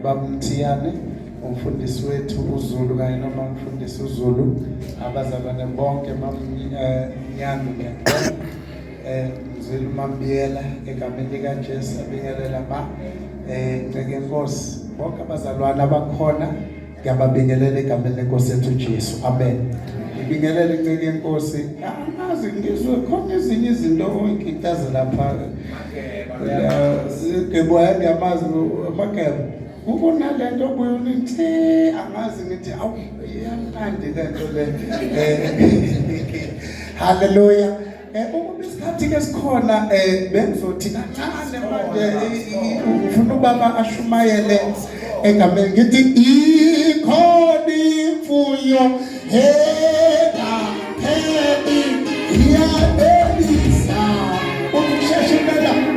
Babumthiyane umfundisi wethu uZulu kanye noma umfundisi uZulu abazalwane bonke mamnyando ngiyaqonda Mzulu Mambiyela egameni likaJesu abingelela nceke Nkosi bonke abazalwane abakhona ngiyababingelela egameni leNkosi yethu Jesu amen. Ngibingelela nceke Nkosi angazi ngizwe khona ezinye izinto ongitaza lapha ngebo yamazi amakebo ubona lento kuyunithi angazi ngithi awu iyamnandi lento le haleluya ukuba isikhathi ke sikhona bengizothi kancane manje ufuna ubaba ashumayele egameni ngithi ikhona imfuyo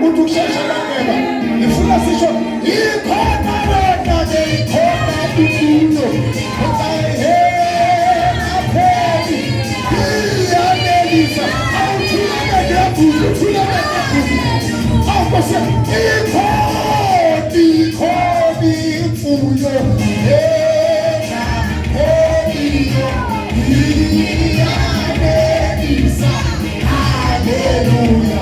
ukusheshela ngeba ngifuna sisho ikhona lona ke ikhona imfuyo apheli iyanelisa awuthulele ngebuzo thulele ngebuzo awukose ikhona imfuyo iyanelisa haleluya.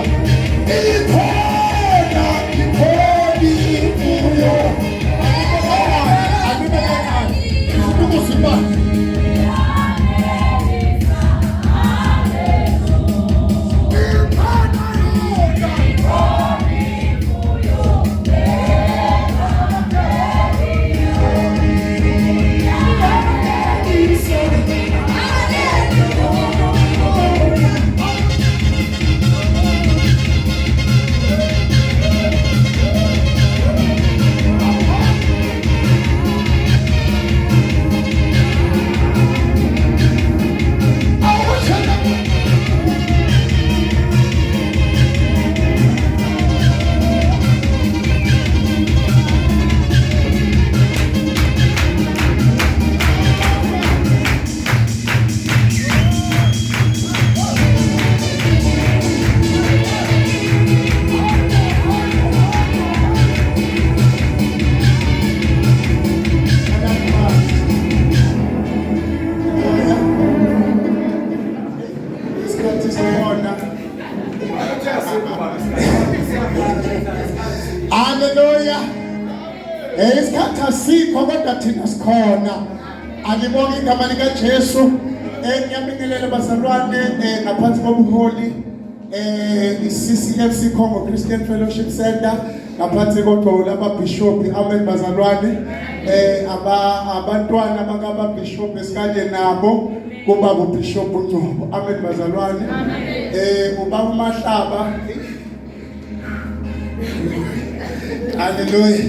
Hallelujah. Isikhathi asikho kodwa thina sikhona. Alibonge igama likaJesu. Ngiyabingelela bazalwane ngaphansi kobuholi iCCFC Congo Christian Fellowship Center ngaphansi kodwa lababishop amen bazalwane abantwana bakababishop esikade nabo kuba kubishop uNcebo amen bazalwane ubaba uMahlaba haleluya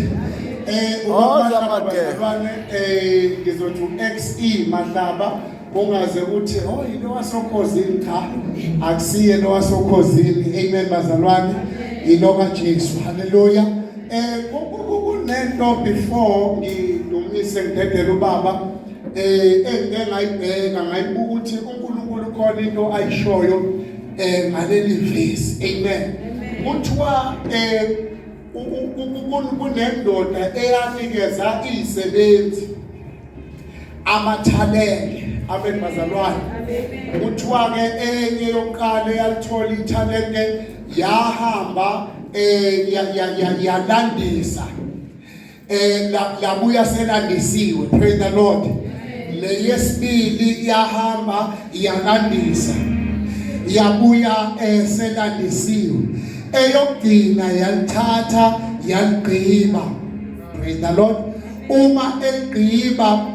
bazalwane ngizothi uXE Mahlaba ungaze uthi oh yilo wasokhozini cha akusiye lo wasokhozini amen bazalwane yilo kaJesu haleluya kunento before ngidumise ngidedela ubaba engingayibheka ngayibuka ukuthi uNkulunkulu khona into ayishoyo ngaleli verse amen kuthiwa kunendoda eyanikeza izisebenzi amathalente amen bazalwane kuthiwa ke enye yokuqala yalithola ithalente yahamba yalandisa labuya selandisiwe praise the Lord leyesibili yahamba yalandisa yabuya selandisiwe eyokugcina yalithatha yaligqiba praise the Lord uma egqiba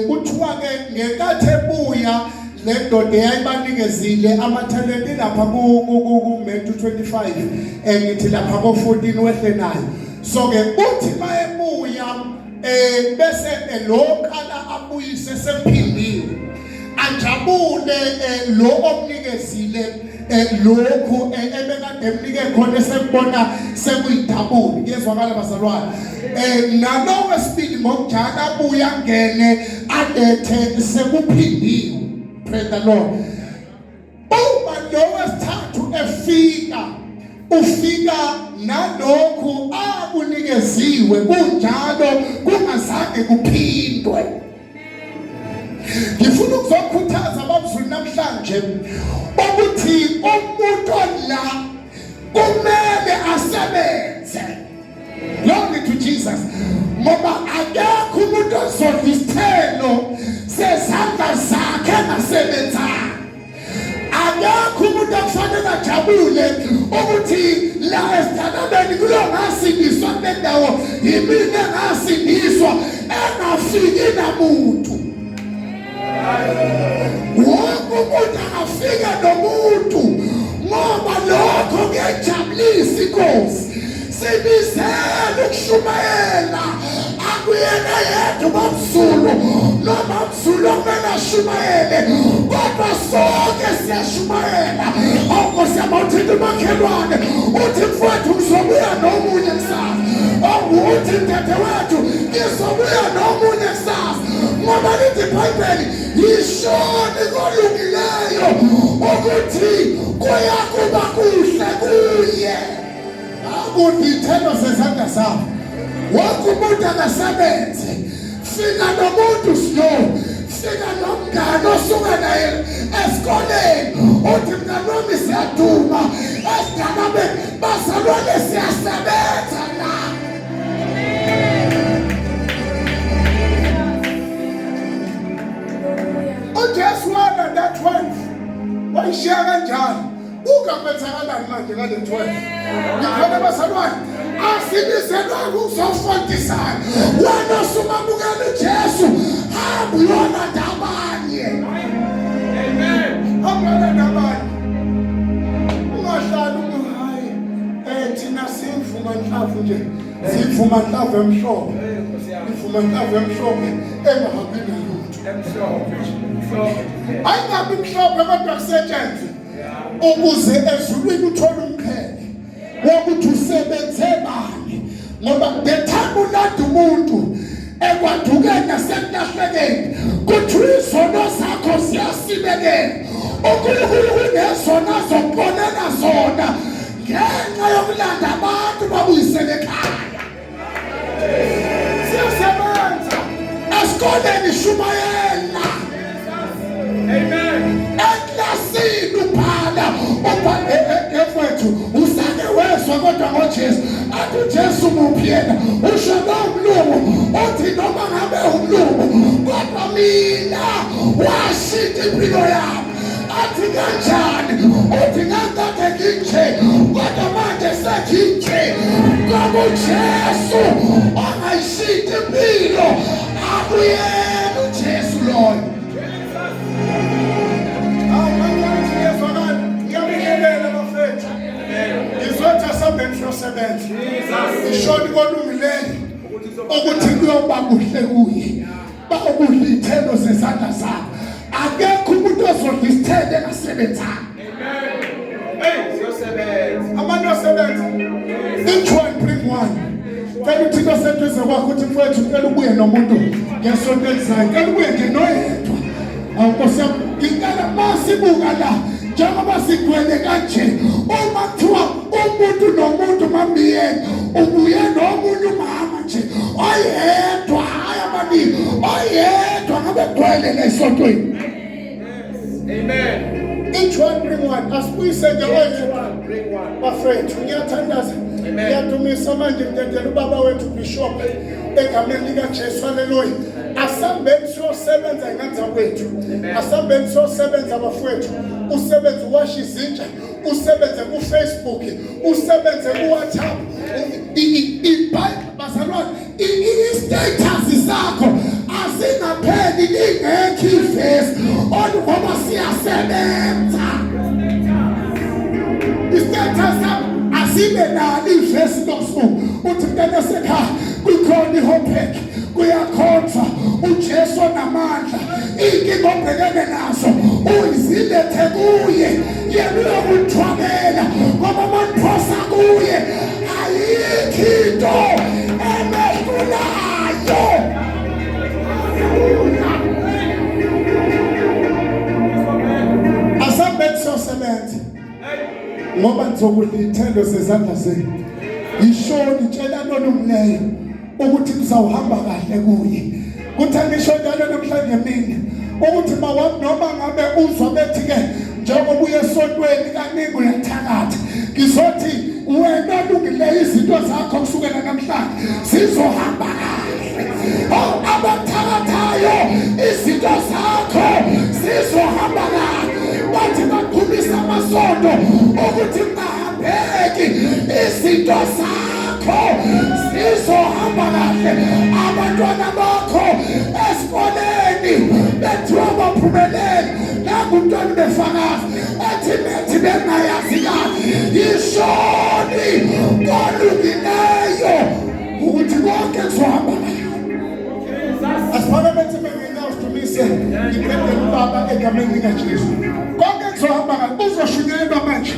kuthiwa ke ngenkathi ebuya le ndoda eyayibanikezile amathalente lapha ku Matthew 25 ngithi lapha ko 14 wehle nayo so ke uthi mayebuya bese lo qala abuyise sephindiwe ajabule lo omnikezile lokhu ebekade emnike khona esembona sekuyidabula ngezwakala bazalwane nalo wesibili ngokujana abuya ngene adethe sekuphindiwe praise the Lord uma lo wesithathu ufika nalokhu akunikeziwe kunjalo kungazange kuphindwe. Ngifuna ukuzokhuthaza abamzulu namhlanje ukuthi umuntu la kumele asebenze. Glory to Jesus. Ngoba akekho umuntu ozodla isithelo sezandla zakhe engasebenzanga. Akekho umuntu okufanele ajabule ukuthi la esithandabeni kulo ngasindiswa kule ndawo yimina engasindiswa engafiki namuntu. Wonke umuntu angafika nomuntu ngoba lokho kuyajabulisa inkosi. Sibizele ukushumayela akuyena yedwa babzulu noma mzulu kumele ashumayele kodwa sonke siyashumayela. Awukosi abawuthinta umakhelwane uthi mfowethu ngizobuya nomunye kusasa. Uthi mdadewethu ngizobuya nomunye kusasa. Ngoba lithi iBhayibheli yishoni kolungileyo ukuthi kuyakuba kuhle kuye. Akudithelo sezandla sakho. Wonke umuntu akasebenze. Fika nomuntu slow. Fika nomngane osuka naye esikoleni. Uthi mngane wami siyaduma. Esigaba bazalwane siyasebenza la. uJesu wona that 12 wayishiya kanjani? Ukamethakalani manje ngale 12? Ngikhona bazalwane asibizelwa ukuzofundisana. Wena usumamukela uJesu hamba uyona ndabanye. Amen. Hamba ndabanye. Ungahlali hayi thina simvuma nhlavu nje. Simvuma nhlavu emhlophe. Simvuma nhlavu emhlophe engahambi nalutho. Emhlophe. Ayingabi mhlophe kodwa kusetshenzwe. Ukuze ezulwini uthole umkhele wokuthi usebenze bani. Ngoba bethatha ulanda umuntu ekwadukeni nasekulahlekeni kuthiwa izono zakho ziyasibekela. uNkulunkulu kunezona zokuponela zona ngenxa yokulanda abantu babuyisele ekhaya. Siyasebenza esikoleni shumayela. Amen. Eklasini ubhala mfowethu usake wezwa kodwa ngoJesu athi uJesu muphi yena usho nomlungu uthi noma ngabe umlungu kodwa mina washintsha impilo yami. Athi kanjani? Uthi ngakade nginje kodwa manje senginje ngoba uJesu angayishintsha impilo. Akuyena uJesu loyo. Ishoni kolungileyo ukuthi kuyoba kuhle kuye. Bakuhle ithelo sezandla zakho. Akekho umuntu ozodla isithelo engasebenzanga. Hey, siyosebenza. Abantu asebenza. Each one bring one. Cela uThixo sentuze kwakho ukuthi mfowethu ucela ubuye nomuntu ngesonto elizayo. Cela ubuye nje noyedwa. Awukosi ngicela masibuka la njengoba sigwele kanje. Uma kuthiwa umuntu nomuntu mambiyeni ubuye nomunye umama nje oyedwa hayi abaningi oyedwa ngabe gcwele lesontweni. Amen. Each one bring one. Asibuyise nje oyedwa. Bring one. Bafethu ngiyathandaza. Ngiyadumisa manje ngidedela ubaba wethu Bishop egameni likaJesu. Haleluya. Asambeni siyosebenza ngenza kwethu. Asambeni siyosebenza abafowethu. Usebenze uwasha izinja. Usebenze ku Facebook. Usebenze ku WhatsApp. Bazalwane i-status zakho asingapheli lingekho ifesi ngoba siyasebenza. I-status asibe nalo ifesi nosuku. Uthi mntana sekhaya kukhona iHopeck kuyakhonza uJesu namandla. Inkinga obhekene nazo uyizilethe kuye yena uyokuthwabela ngoba maniphosa kuye ayikho into emehlunayo. Asambe siyosebenza ngoba nizokudla ithelo sezandla zenu. olungileyo ukuthi kuzawuhamba kahle kuye. Kuthi ngisho njalo namhlanje mina ukuthi mawami noma ngabe uzwa bethi ke njengoba uye esontweni kaningi uyathakatha, ngizothi wena olungileyo izinto zakho kusukela namhlanje sizohamba kahle. Abathakathayo izinto zakho sizohamba kahle. Bathi baqhubisa amasonto ukuthi ungahambeki, izinto zakho sizohamba kahle. Abantwana bakho esikoleni bethiwa baphumelele, nakuntwana befakazi ethi bengayazi kahle ishoni kolungileyo ukuthi konke kuzohamba kahle. Asiphakamethe benginawusidumise ngiphethe ubaba egameni likaJesu. Konke kuzohamba kahle, uzoshunyelelwa manje.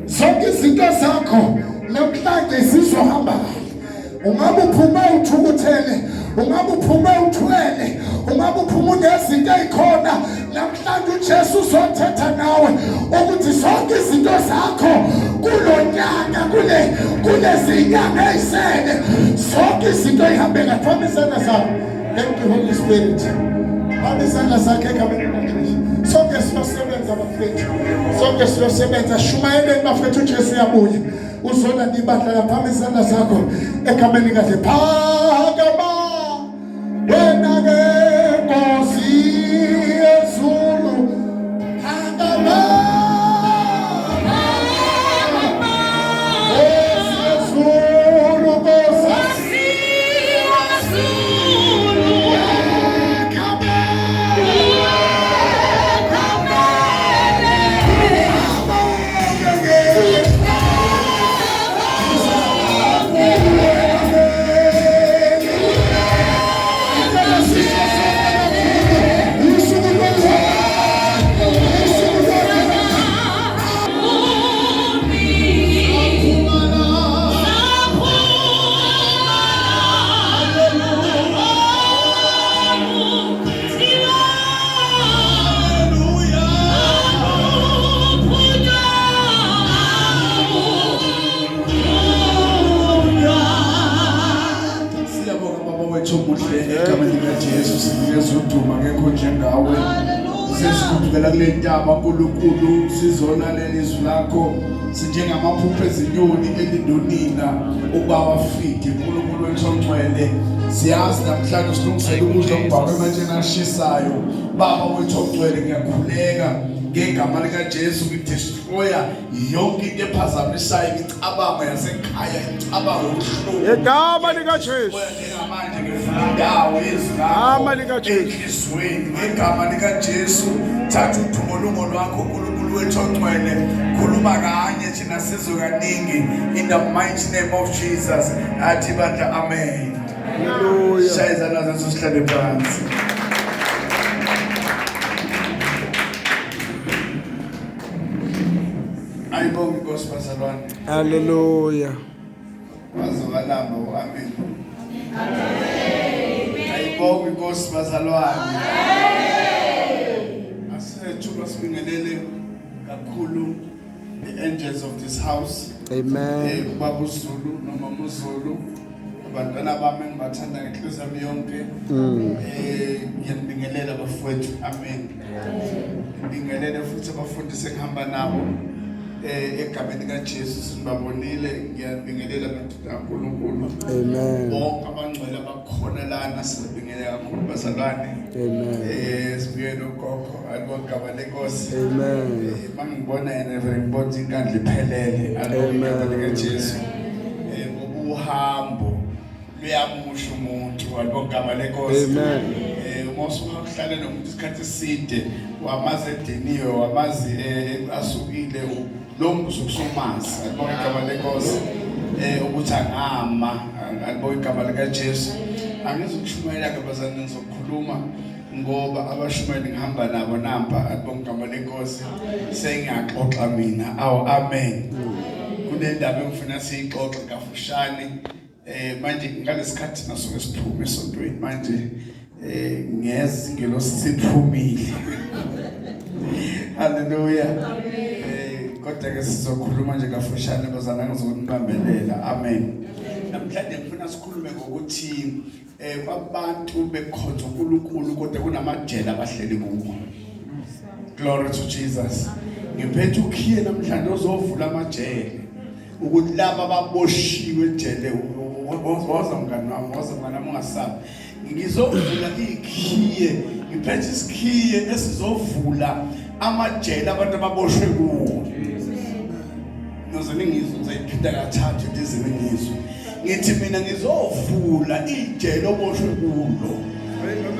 Zonke izinto zakho namhlanje zizohamba kahle. Ungabe uphume uthukuthele, ungabe uphume uthwele, ungabe uphume unezinto ezikhona, namhlanje uJesu uzothetha nawe ukuthi zonke izinto zakho kulonyaka kulezinyanga ezisele zonke izinto ihambe kahle. Phamba isandla sakho. Thank you Holy Spirit. Phamba isandla sakho egameni likaJesu. Sonke siyosebenza bafethu, sonke siyosebenza. Shumayeleni bafethu, uJesu uyabuya. Uzona ibandla lapha isandla sakho egameni likaJesu. Phakama wena ke Nkosi yezulu, phakama Nkosi yezulu, Nkosi yezulu, sesivukela kule ntaba nkulunkulu sizolalela izwi lakho sinjengamaphupho ezinyoni elindonina ukuba wafike nkulunkulu wethu. Siyazi namhlanje silungisela ukudla okubhakwe ematsheni ashisayo. Baba wethu ongcwele, ngiyakhuleka ngegama likaJesu ngidestroya yonke into ephazamisayo imicabango yasekhaya, imicabango yobuhlungu ngegama likaJesu. Njengamanje ngifuna indawo yezigaba enhliziyweni ngegama likaJesu. Thatha uphungulumo lwakho nkulunkulu wethu ongcwele, khuluma kanye thina sizwe kaningi in the mighty name of Jesus. Athi bandla amen. Hallelujah. Shaya izandla zethu sihlale phansi. Ayibonge Nkosi bazalwane. Hallelujah. Bazalwana amen. Amen. Ayibonge Nkosi bazalwane. Amen. Asethu basibingelele kakhulu the angels of this house. Amen. Baba uZulu noma uMzulu, abantwana bami engibathanda ngenhliziyo yami yonke. Ngiyabingelela bafowethu. Amen. Ngibingelele futhi abafundisi engihamba nabo egameni likaJesu sibabonile. Ngiyabingelela kaNkulunkulu. Amen. Bonke abangcwele abakhona lana sibingelela kakhulu bazalwane. Amen. Sibuye nogogo alibogaba lenkosi. Amen. Mangibona yena ngibona inkandla iphelele alibogaba likaJesu. Uhambo luyamusha umuntu alibogaba lenkosi. Amen. Umosuhlala nomuntu isikhathi eside, wamazi ediniwe, wamazi asukile, lo muntu usukusumazi alibonga igama lenkosi ukuthi angama alibonga igama likaJesu. Angizokushumayela ke bazalwane, ngizokhuluma ngoba abashumayeli ngihamba nabo namba alibonga igama lenkosi. Sengiyaxoxa mina. Amen. Kunendaba engifuna siyixoxe kafushane manje ngalesikhathi nasuke siphume esontweni manje ngiyezi ngelosiphumile. Hallelujah. Kodwa ke sizokhuluma nje kafushane bazalwane, ngizokunibambelela. Amen. Namhlanje ngifuna sikhulume ngokuthi abantu bekhonza uNkulunkulu kodwa kunamajele abahleli kuwo. Glory to Jesus. Ngiphethe ukhiye namhlanje ozovula amajele ukuthi laba ababoshiwe ejele woza mngani wami woza mngani wami ungasabi. Ngizovula ikhiye ngiphethe isikhiye esizovula amajele abantu ababoshwe kuwo. Nozeni ngizwe ngizayiphinda kathathu ndizime ngizwe. Ngithi mina ngizovula ijele oboshwe kulo.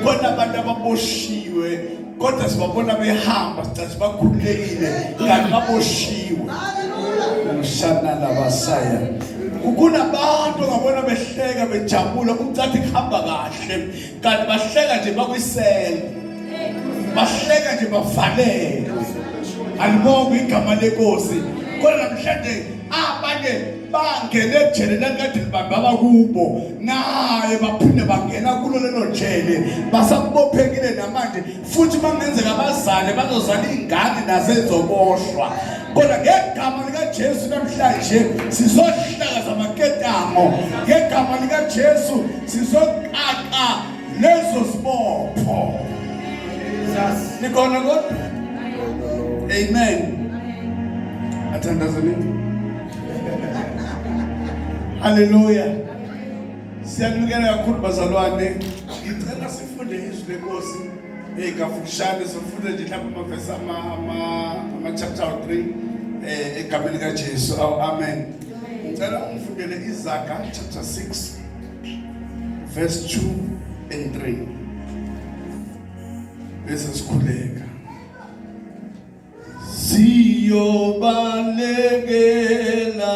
Khona abantu ababoshiwe kodwa sibabona behamba sithi bakhululekile kanti baboshiwe. Ushana labasaya. Kunabantu ngabona behleka bejabula umthatha ikhamba kahle kanti bahleka nje bakwisela. Bahleka nje bavalele. Alibonga igama lenkosi. Kodwa namhlanje abanye bangene ejele lakade libamba kubo naye baphinde bangena kulo lelo jele basakubophekile namanje futhi mangenzeka bazane bazozala ingane nasezoboshwa. Kodwa ngegama lika Jesu namhlanje sizohlakaza amaketango. Ngegama lika Jesu sizoqaqa lezo sibopho. Nikhona kodwa? Amen. Athandazani. Hallelujah. Siyanukela kakhulu bazalwane. Ngicela sifunde izwi lenkosi kafushane sifunde nje mhlawumbe amavesi ama chapter 3 egameni kaJesu. Amen. Ngicela ungifundele iZaga chapter 6 verse 2 and 3. Bese sikhuleka. Siyobalekela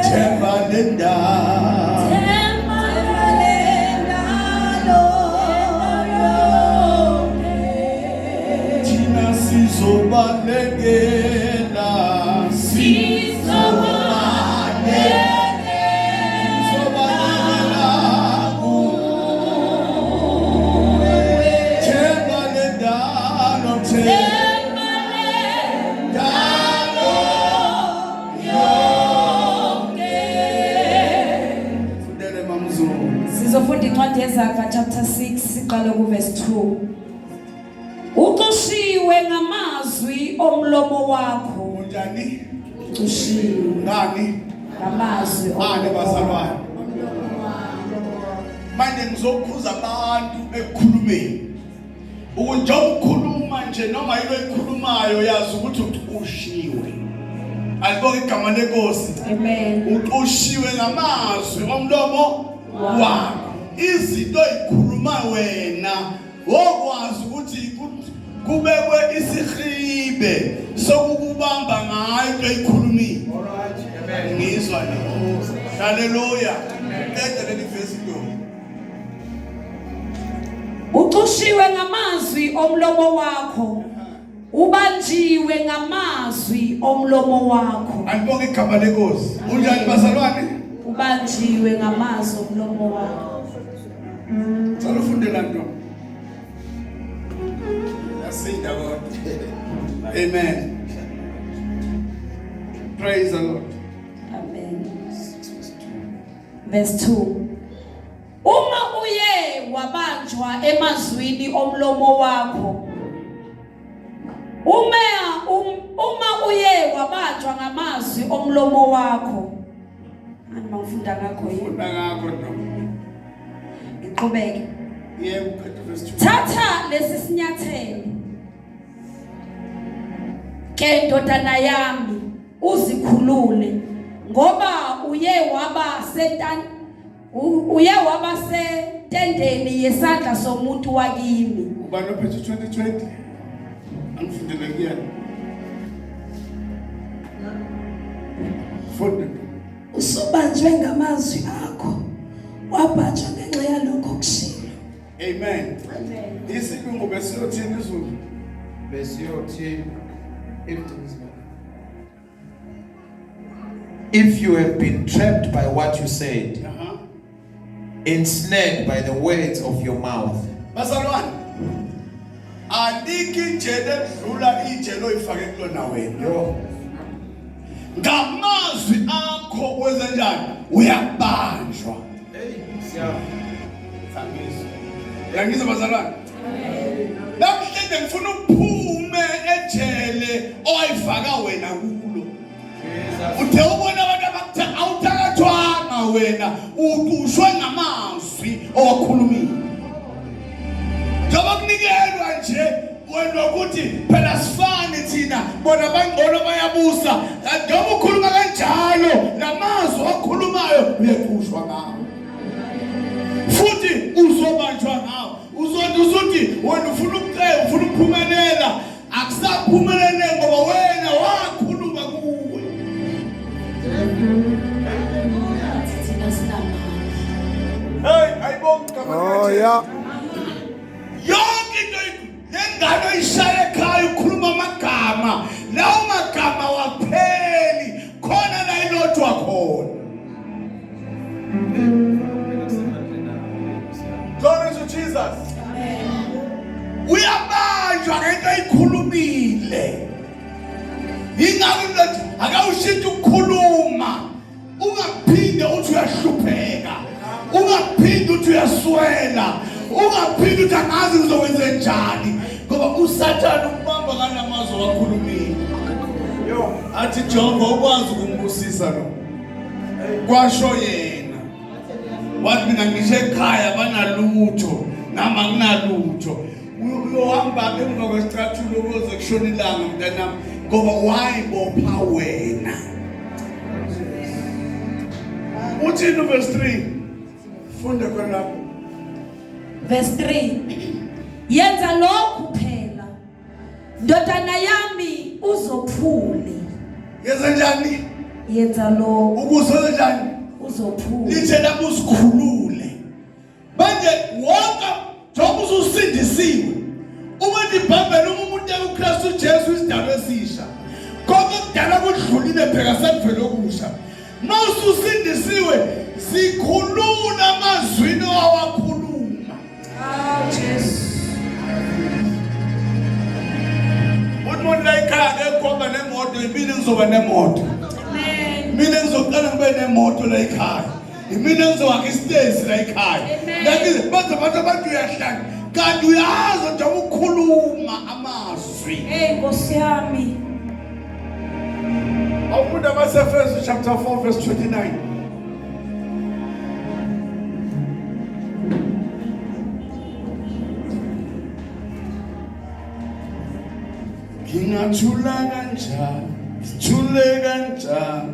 Themba lendalo Thina sizobalekela Sizofunda incwadi yeZaga chapter 6 siqala ku verse 2. Uqoshiwe ngamazwi omlomo wakho. Unjani? Uqoshiwe ngani? Ngamazwi bazalwane. Manje ngizokhuza abantu ekukhulumeni. Ukunje ukukhuluma nje noma yilo ekhulumayo yazi ukuthi uqoshiwe. Alibonga igama lenkosi. Amen. Uqoshiwe ngamazwi omlomo wakho. Izinto ezikhuluma wena wokwazi ukuthi kubekwe isihibe sokukubamba ngayo into ezikhulumile. Alright. Amen. Ngizwa le. Hallelujah. Ede le verse lo. Uqoshiwe ngamazwi omlomo wakho. Ubanjiwe ngamazwi omlomo wakho. Alibonga igama lenkosi. Unjani bazalwane? Ubanjiwe ngamazwi omlomo wakho. Salo fundela nto. Yasinda God. Amen. Praise the Lord. Amen. Verse 2. Uma uye wabanjwa emazwini omlomo wakho. Uma uye wabanjwa ngamazwi omlomo wakho. Ani mangifunda ngakho yini? Funda ngakho nto. Iqhubeke. Yebo, verse 2. Thatha lesi sinyathelo. Ke ndodana yami uzikhulule ngoba uye waba setendeni yesandla somuntu wakini. Ubani ophethe 2020? Angifundele kuyena. Funda. Usubanjwe ngamazwi akho. Wabanjwa ngenxa yalokho okushilo. Amen. Amen. Isilungu besiyothini izulu? Besiyothini if you have been trapped by what you said, ensnared by the words of your mouth. Bazalwane, aliki jele dlula ijelo ifake kulona wena. ngamazwi akho wenza njani uyabanjwa. Yangizwa bazalwane? Namhlanje ngifuna uphume ejele oyifaka wena kulo. Uthe ubona abantu abakuthe awuthakathwanga wena uqushwe ngamazwi owakhulumile. Ngoba kunikelwa nje wena ukuthi phela sifane thina bona bangcono bayabusa. Ngoba ukhuluma kanjalo namazwi okhulumayo uyaqushwa ngawo. Futhi uzobanjwa ngawo. Uzothi wena ufuna ukuphumelela akusaphumelele ngoba wena wakhuluma kuwe. Hey, ayibonga Oh yeah. yonke into lengane ishaya ekhaya ukhuluma amagama. Lawo magama wapheli khona la ilodwa khona. Glory to Jesus. Uyabanjwa ngento ayikhulumile. Ingakho ngithi akawushintshe ukukhuluma. Ungaphinde uthi uyahlupheka. Ungaphinde uthi uyaswela. Ungaphinde uthi angazi ngizokwenza njani ngoba uSathane ukubamba ngamazwi wakhulumile. Athi Jehova ukwazi ukumbusisa lo. Kwasho yena. Wathi mina ngisho ekhaya banalutho nama kunalutho. Uyohamba emva kwesicathulo ukuze kushona ilanga mntanami ngoba wayibopha wena. Uthi no verse 3 funda khona lapho. Verse 3. Yenza lokhu phela. Ndodana yami uzophule. Yenza njani? Yenza lokhu Ukuzola njani? uzophule. Lithe lapho usikhulule. Manje wonke njengoba usindisiwe. Uma nibhambela umuntu uKristu Jesu isidalwa esisha. Konke kudala kudlulile phela sekuvela okusha. Mawususindisiwe sikhulula amazwini owakhuluma. Jesu. Umuntu la ekhaya ekhomba nemoto impilo ngizoba nemoto. Amen. Mina ngizoqala ngibe nemoto la ekhaya. Mina ngizowakha isitezi la ekhaya. Ngathi bathi abantu uyahlanga kanti uyazi nje ukukhuluma amazwi. Hey Nkosi yami. Awufunda abaseFesu chapter 4 verse 29. Ngingathula kanjani, ngithule kanjani,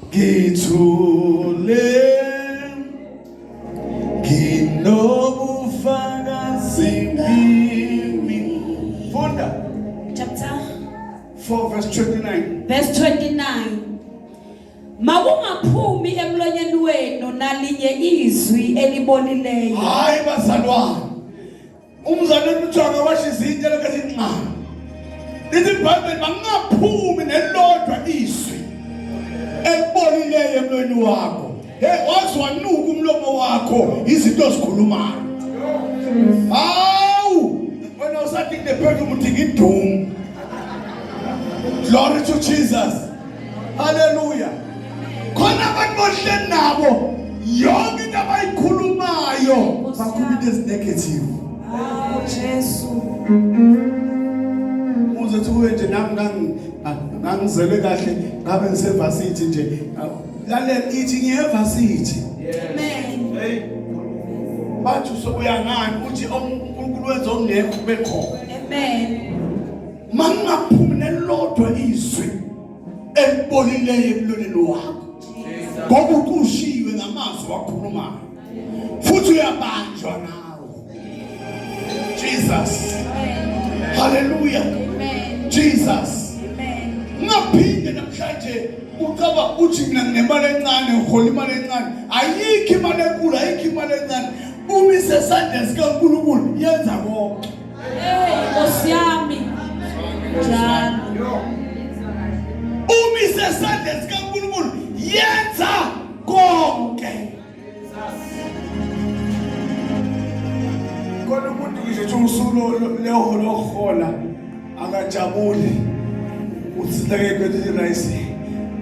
ngithule, nginobufakazi kimi. Funda. Chapter 4 verse 29. verse 29. Makungaphumi emlonyeni wenu nalinye izwi elibolileyo. Hayi bazalwane. Umzalwane uthanga washo izinto lekathi nqa. Lithi iBhayibheli mangaphumi nelodwa izwi elibolileyo emlonyeni wakho. Hey, wazwa nuku umlomo wakho izinto ozikhulumayo. Hawu, wena usathi ngephethe umuthi ngiduma. Glory to Jesus. Hallelujah. Khona abantu bohleli nabo yonke into abayikhulumayo bakhuluma into ezinegative. Jesu. Uzothi kuwe nje nami ngangizele kahle ngabe ngisevasithi nje. Lalela ithi ngiyevasithi. Amen. Hey. Bathi usubuyangani uthi uNkulunkulu wenza ongekho kube khona. Amen. Mangaphumi nelodwa izwi elibolileyo emlonyeni wakho. Ngoba ukushiwe ngamazwi wakhulumayo. Futhi uyabanjwa nawo. Jesus. Hallelujah. Amen. Jesus. Amen. Ngaphinde namhlanje ucaba uthi mina nginemali encane ngihola imali encane. Ayikho imali enkulu, ayikho imali encane. Umise esandleni sikaNkulunkulu yenza konke. Hey Nkosi yami. Njalo. Umise esandleni sikaNkulunkulu yenza konke. Kodwa umuntu ngisho usuku lehola akajabuli utsitake kwethe rice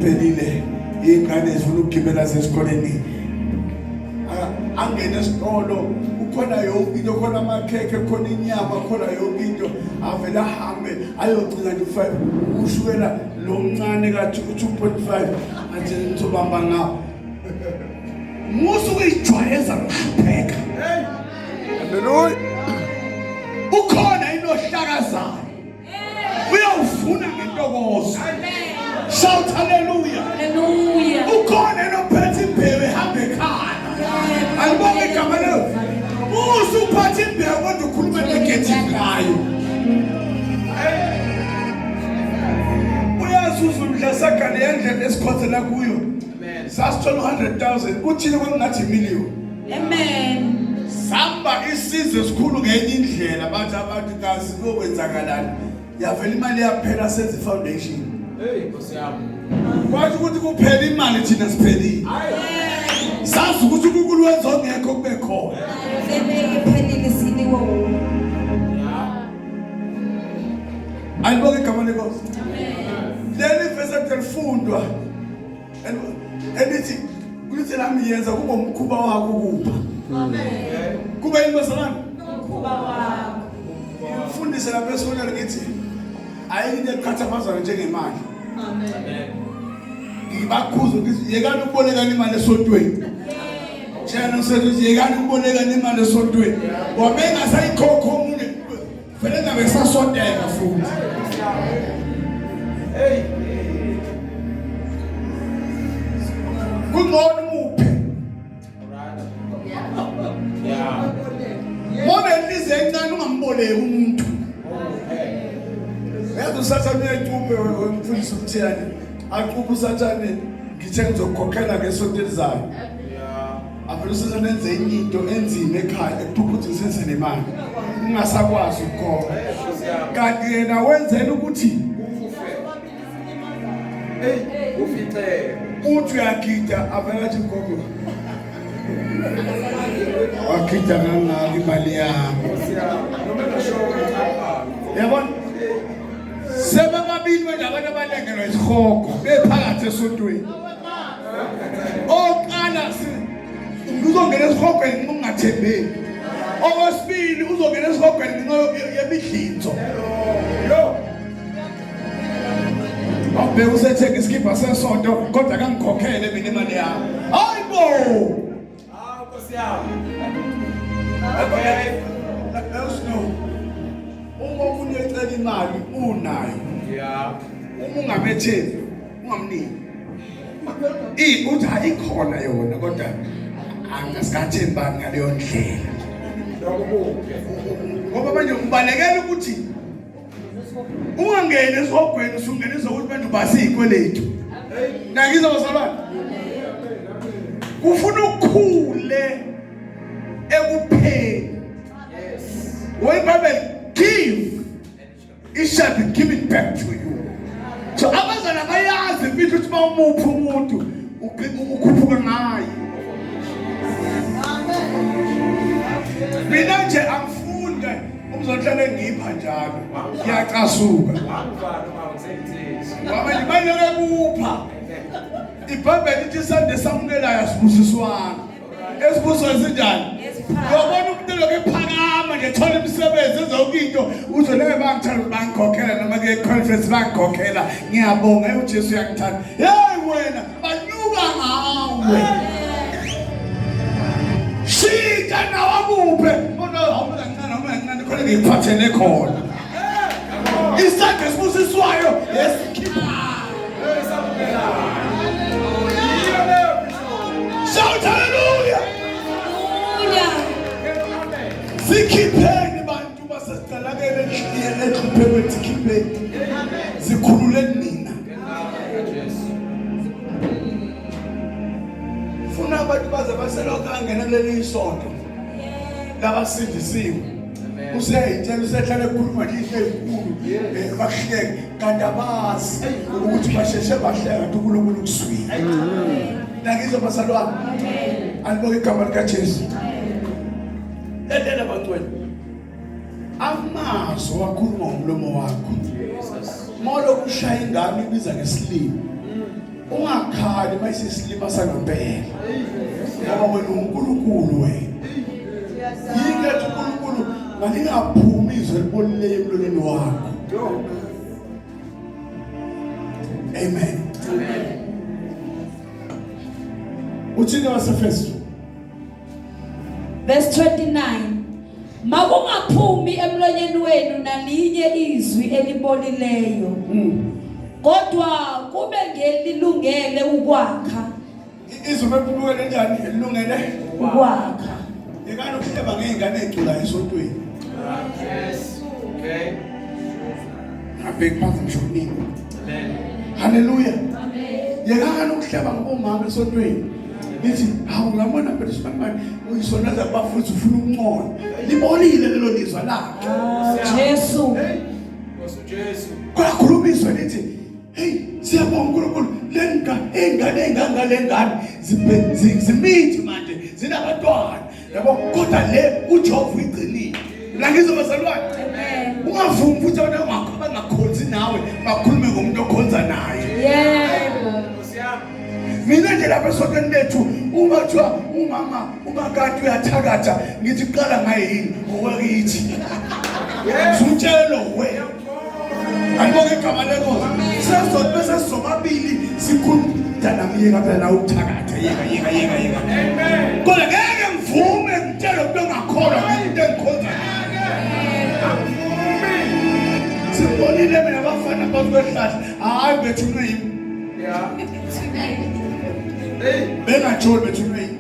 pelile ingane zifuna ukugibela sesikoleni angene esikolo ukhona yonke into khona amakhekhe khona inyama khona yonke into avela hambe ayogcina nje 5 ushukela lo mncane ka 2.5 athi ngizobamba ngawo musu kuyijwayeza ngihlupheka haleluya ukhona inohlakazayo uyawufuna ngentokozo shout hallelujah Hallelujah. ukhona enophethe imbewu ehambe ekhaya alibonge igama lelo musu uphathe imbewu kodwa ukhuluma negative ngayo uyazuza umdlasakale yendlela esikhothela kuyo sasithola 100,000 uthini kwengathi million Amen. samba isizwe esikhulu ngenye indlela bathi abantu kazi kokwenzakalana yavela imali yaphela senze foundation kwathi ukuthi kuphela imali thina siphelile sazi ukuthi uNkulunkulu wenza ongekho kube khona Sebeke phelile siniwo. ayibonge igama lenkosi leli verse elifundwa elithi kuthi nami yenza kube umkhuba wakho kupha kube yini basalana Kuba wakho. ufundise lapha esonela ngithi ayike ekhathaphazana njengemali ngibakhuzo ngithi yekani ukubolekana imali esontweni Jana usethi yekani ukubolekana imali esontweni ngoba engasayikhokho umuntu vele ngabe sasonteka futhi kungcono umuphe ngoba elize encane ungamboleki umuntu yazi usathane uyayithupe umfundisi ukuthiyani aqupha usathane ngithe ngizokukhokhela ngesonto elizayo avele usathane enze enye into enzima ekhaya ekuthupha ukuthi ngisenze nemali ungasakwazi ukukhokha kanti yena wenzela ukuthi uthi uyagida avele athi gogo wagida kangaka imali yami yabona sebababili manje abantu abalengelwa isihogo bephakathi esontweni oqala uzongena esihogweni ungathembeki okwesibili uzongena esihogweni yemidlinzo awubheka usethenga isikipha sesonto kodwa kangikhokhele mina imali yami hayibo nkosi yami uma umuntu ecela imali unayo uma ungamethembi ungamniki uthi ayikhona yona kodwa angasikathembani ngaleyo ndlela ngoba manje ubalekela ukuthi ungangeni esihogweni usungenisa ukuthi bantu basiyikweletu nakizo basalwana kufuna ukukhule ekupheni when Bible give it shall be given back to you so abazana bayazi impilo ukuthi bawumuphi umuntu ukhuphuka ngayo mina nje angifunda umzohlala engipha njalo ngiyacasuka ngoba ngibaleke kupha iBhayibheli lithi isande samukelayo asibusiswana esibuso esinjani yobona umuntu lokho ephakama nje thola imisebenzi ezonke into uzoleke bangithanda bangikhokhela noma ke conference bangikhokhela ngiyabonga uJesu uyangithanda hey wena banyuka ngawe shika nawabuphe bona awuba kancane noma kancane khona ngiphathele khona isakhe sibusiswayo yesikhipha shout hallelujah sikhipheni bantu basesiqalakele ekhipheni sikhipheni sikhululeni nina funa abantu baze baselokho angena kuleli isonto labasindisiwe useyitshela usehlala ekhuluma nje ezinkulu bahleke kanti abazi ukuthi basheshe bahleka uNkulunkulu kuswini nakizo basalwana alibonge igama likaJesu endlela bantwana amazwi wakhuluma ngomlomo wakho molo kushaya ingane ibiza ngesilimo ungakhali mayisesilima sangempela ngoba wena uNkulunkulu wena yike uNkulunkulu ngalingaphumi izwe libonile emlolweni wakho. Amen. Uthini waseFesu Verse 29. Makungaphumi emlonyeni wenu nalinye izwi elibolileyo. Kodwa kube ngelilungele ukwakha. Izwi eliphumule njani elilungele ukwakha. Yekani ukuhleba ngeingane ezicula esontweni. Yes. Okay. Abheki phansi mshonini. Amen. Hallelujah. Amen. Yekani ukuhleba ngomama esontweni. Nithi hawu ngabona phela sibanibani uyisonaza bafuthi ufuna ukuncona. Libonile lelo lizwa lakhe. Jesu. Jesu. Kwakhulumiswa lithi hey siyabonga uNkulunkulu lenga engane zimithi manje zinabantwana yabo kodwa le uJehova uyigcinile la ngizobazalwane ungavumi futhi abantu abangakhonzi nawe bakhulume ngomuntu okhonza naye. Yebo. Mina nje lapha esontweni lethu uma kuthiwa umama umakati uyathakatha ngithi qala ngaye yini ngokwakithi umtshelo wena ayibonge igama lenkosi sesizodwa sesizomabili sikhuluma namiyeka phela na ukuthakatha yeka amen kodwa ngeke ngivume ngitshele umuntu ongakholwa into engikhonza sibonile mina abafana bakwesihlahla hayi bethunwe yimi bengajoli bethunwe yimi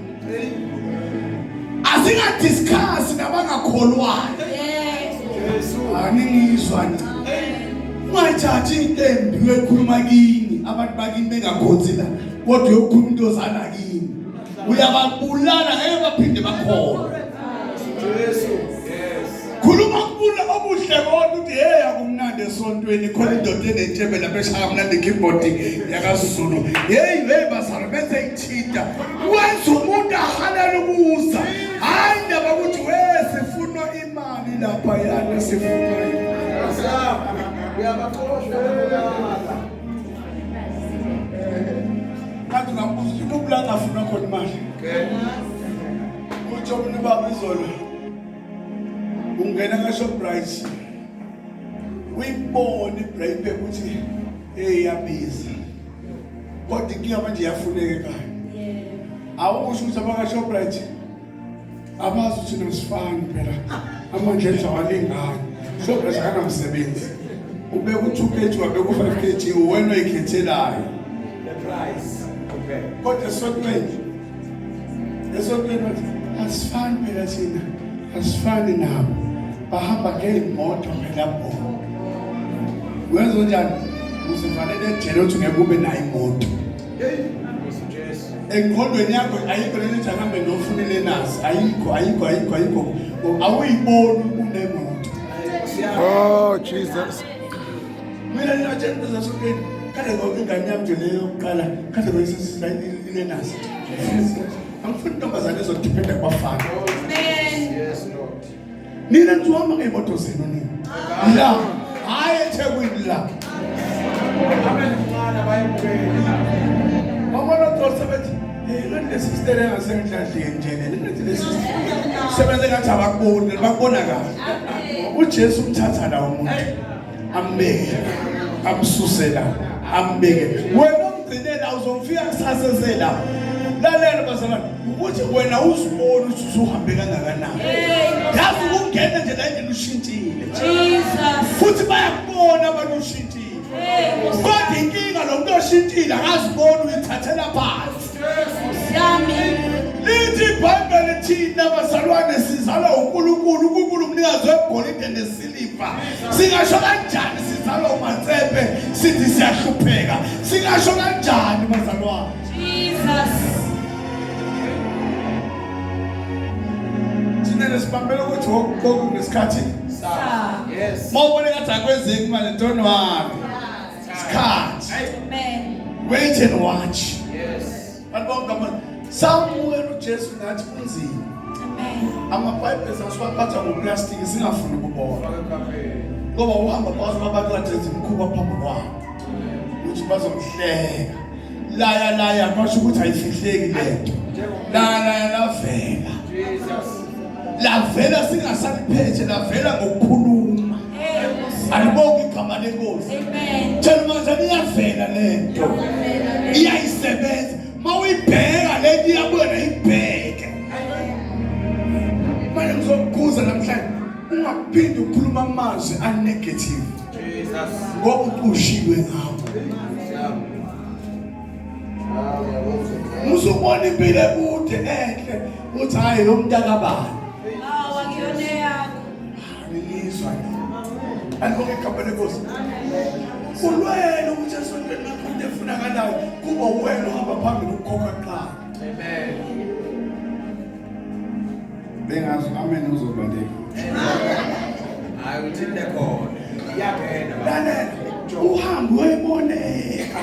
asingadiscuss nabangakholwayo. Aningizwa ungayithathi intembi uyokhuluma kini abantu bakini bengakhonzi la kodwa uyokhuluma into ozana kini uyababulala ngeke baphinde bakholwe. Jesu. Yes. Khuluma kubula obuhle kodwa uthi hey akumnandi esontweni khona indoda enetshebe lapha eshaya mnandi keyboard yakaZulu hey bazalwa bese ithita wenza umuntu ahalala ukuza hayi ndaba ukuthi sifuna imali lapha yana sifuna kanti ngambuza ukubula ngafuna khona imali. Uthi umntu baba izolo ungena kaShoprite uyibone ibraype ukuthi yabiza kodwa inkinga manje yafuneka ekhaya. Awusho ukuthi abakaShoprite abazi ukuthi nosifani phela amandla enza walingana Shoprite akanamsebenzi ubeka u2 kg wabeka u5 kg wena oyikhethelayo The price. Okay. kodwa esontweni asifani phela thina asifani nabo bahamba ngeimoto phela bona wenza njani uzifanele ejele uthi ngeke ube nayo imoto. Engqondweni yakho ayikho lento ethi ahambe nofunile nazi ayikho awuyiboni unemoto. Oh Jesus. Mina nginatshela zasukeni kade ngoba ingane yami nje leyo yokuqala kade ngoyisisa ile nazi angifuni intombazane ezodipenda kubafana. Yes Lord. Nina ngizohamba ngemoto zenu nini la hayi eThekwini la Amen. Mwana bayibheka. Mama sebenza lesistere ngasendlini nje lesi sebenza ngathi bakubona kahle uJesu umthatha la umuntu ambeke amsusela ambeke wena umgcinela uzomfika kusasezela lalela bazalwane ukuthi wena uzibona ukuthi usuhambe kangakanani yazi ukungena nje la endlini ushintshile Jesus futhi bayakubona abantu ushintshile kodwa inkinga lo muntu oshintshile akazibona uyithathela phansi lithi iBhayibheli thina bazalwane sizalwa uNkulunkulu umnikazi wegolide nesiliva singasho kanjani sizalwa uMatsephe sithi siyahlupheka singasho kanjani bazalwane Jesus thina lesibambela ukuthi wokuqoqa ngesikhathi Yes. mawubone ngathi akwenzeki imali ntoni wami isikhathi Amen wait and watch Yes. Samuel uJesu nathi kunzima Amabhayibheli asiwaphatha ngoplastic singafuni ukubona. Ngoba uhamba phakathi kwabantu adenza imikhuba phambi kwabo. Uthi bazomhleka. Laya kwasho ukuthi ayifihleki lento. Laya lavela. Lavela singasaliphethe lavela ngokukhuluma. Alibonge igama lenkosi. Amen. Tshela manje iyavela lento. Iyayisebenza. Mawuyibheka lento iyabona ibheke. Manje ngizokukhuza namhlanje ungaphindi ukukhuluma amazwi anegative. Jesus. Ngoba ushiwe ngawo. Uzobona impilo kude enhle uthi hayi lo muntu akabani. Akuyona yakho. Nilizwa. Alibonge igama lenkosi. Ulwele ukuthi esontweni lakho into efunakalayo kuba wena uhamba phambili ukukhokha kuqala. Amen. Bengazi amen uzobaleka. I will take the call. Lalela uhambe uyiboneka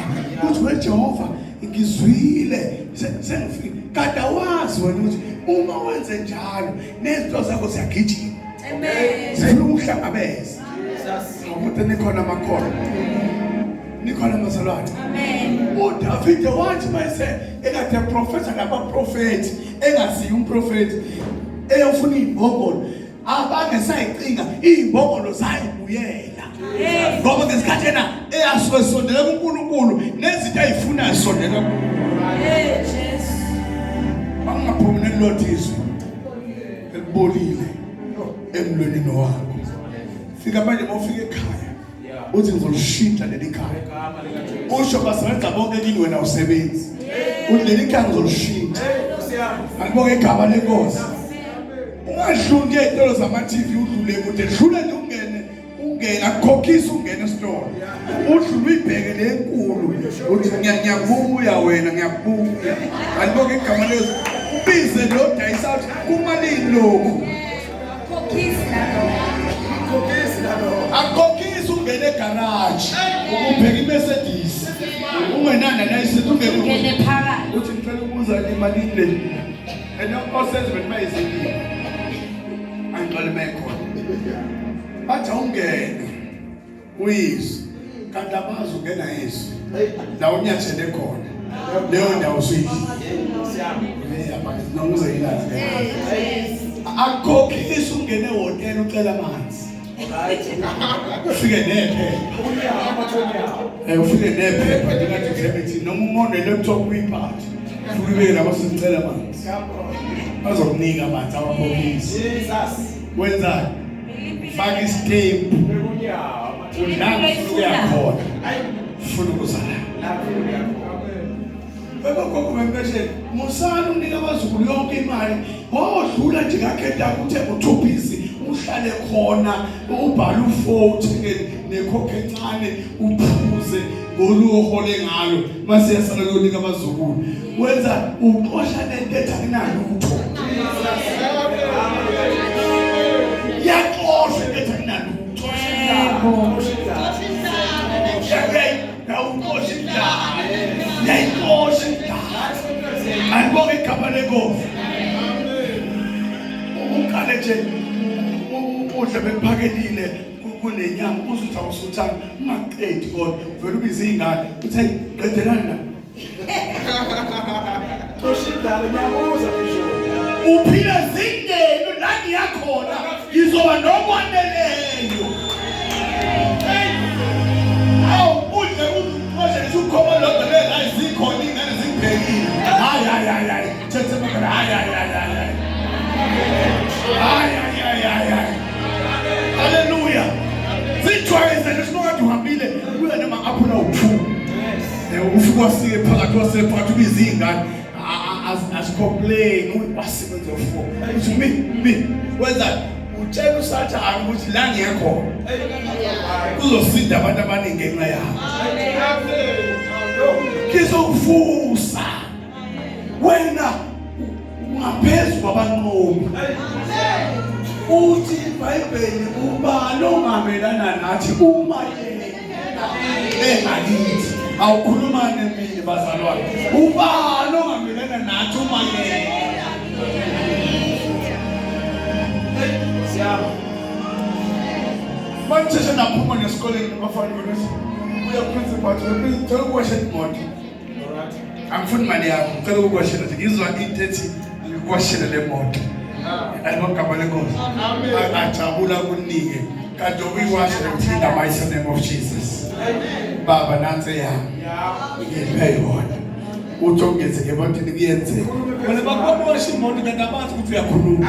uthi weJehova ngizwile sengifika kade wazi wena ukuthi uma wenze njalo nezinto zakho ziyagijima. Amen. Sifuna ukuhlangabeza. Jesus. Ukuthi nikhona amakhono. Nikhona amazalwane. Amen. uDavid wathi mayise ekade professor nabaprofeti engasiyo umprofeti eyofuna imbongolo abangesayicinga imbongolo zayibuyela ngoba ngesikhathi yena eyasondela kuNkulunkulu nezinto ayifuna isondela Jesus. bangaphumi nelothiswe elibolile emlweni wakho fika manje mawufika ekhaya uthi ngizolishintsha leli khaya usho basebenza bonke kini wena usebenzi uthi leli khaya ngizolishintsha alibonge igama lenkosi ungadluli ezitolo zama-TV udlule kude dlula nje ungena akukhokhisa ungena esitolo udlule uyibheke le nkulu uthi ngiyabuya wena ngiyabuya alibonge igama lenkosi ubize lo dayisa uthi kumalini lokhu akukhokhisa ungena egarage ubheka iMercedes ungenana layisensi Ungene phakathi. uthi ngicela ukubuza imali le and osenze bemayizini angicela mekhona bathi ungene uyizwe kanti abazi ungena yizwe la unyathele khona leyo ndawo usuyile nomuze ilala akukhokhisa ungene ehotela ucela amanzi ufike nephepha ufike nephepha ndingathi ngemithi noma umone laptop uyiphathe ufike laba sicela amanzi bazokunika amanzi awakhokhisi Jesus. wenzani faka istamp udlanga uyakhona ufuna ukuzala baba gogo bempesheni musana unika abazukulu yonke imali odlula nje kakhetha ukuthi uThupisi uhlale khona ubhale ufoto nekhokhe encane uphuze ngoluhole ngalo mase yasala yonika abazukulu wenza uqosha nentetha kunalutho yaxosha nentetha kunalutho alibonge igama lenkosi ukale nje udle bekuphakelile kunenyama uzuthi awusuthanga ungaqedi kodwa vele ubize ingane uthi hey qedelana na uphila zingeno la ngiyakhona ngizoba nokwaneleyo awu udle uze ukhoma lodwa la izikhona ingane zibhekile hayi thethe bakala hayi haleluya sijwayeze lesinokade uhambile kuya noma aphula uphu ufika wasike phakathi wasephakathi ubiza ingane asicomplain wasebenza ufo uthi mi wenza utshela uSathane ukuthi la ngiyakhona kuzosinda abantu abaningi ngenxa yakho kizokufusa wena ungaphezulu kwabanqobi uthi iBhayibheli ubani ongamelana nathi uma engakithi awukhuluma nemini bazalwane ubani ongamelana nathi uma Manje senaphuma nesikoleni nabafana ukuthi uya principal ucela ukuwasha imoto. Angifuni imali yakho, ucela ukuwashela nje ngizwa into ethi ukuwashela le moto. Ayibonke lenkosi. Ajabula kunike kanti uyiwashela in the mighty name of Jesus. Baba nansi yami. Ngiphe yona. Uthi ongeze ngebantwini kuyenzeka. Wena bakubona washa imoto kanti abazi ukuthi uyakhuluma.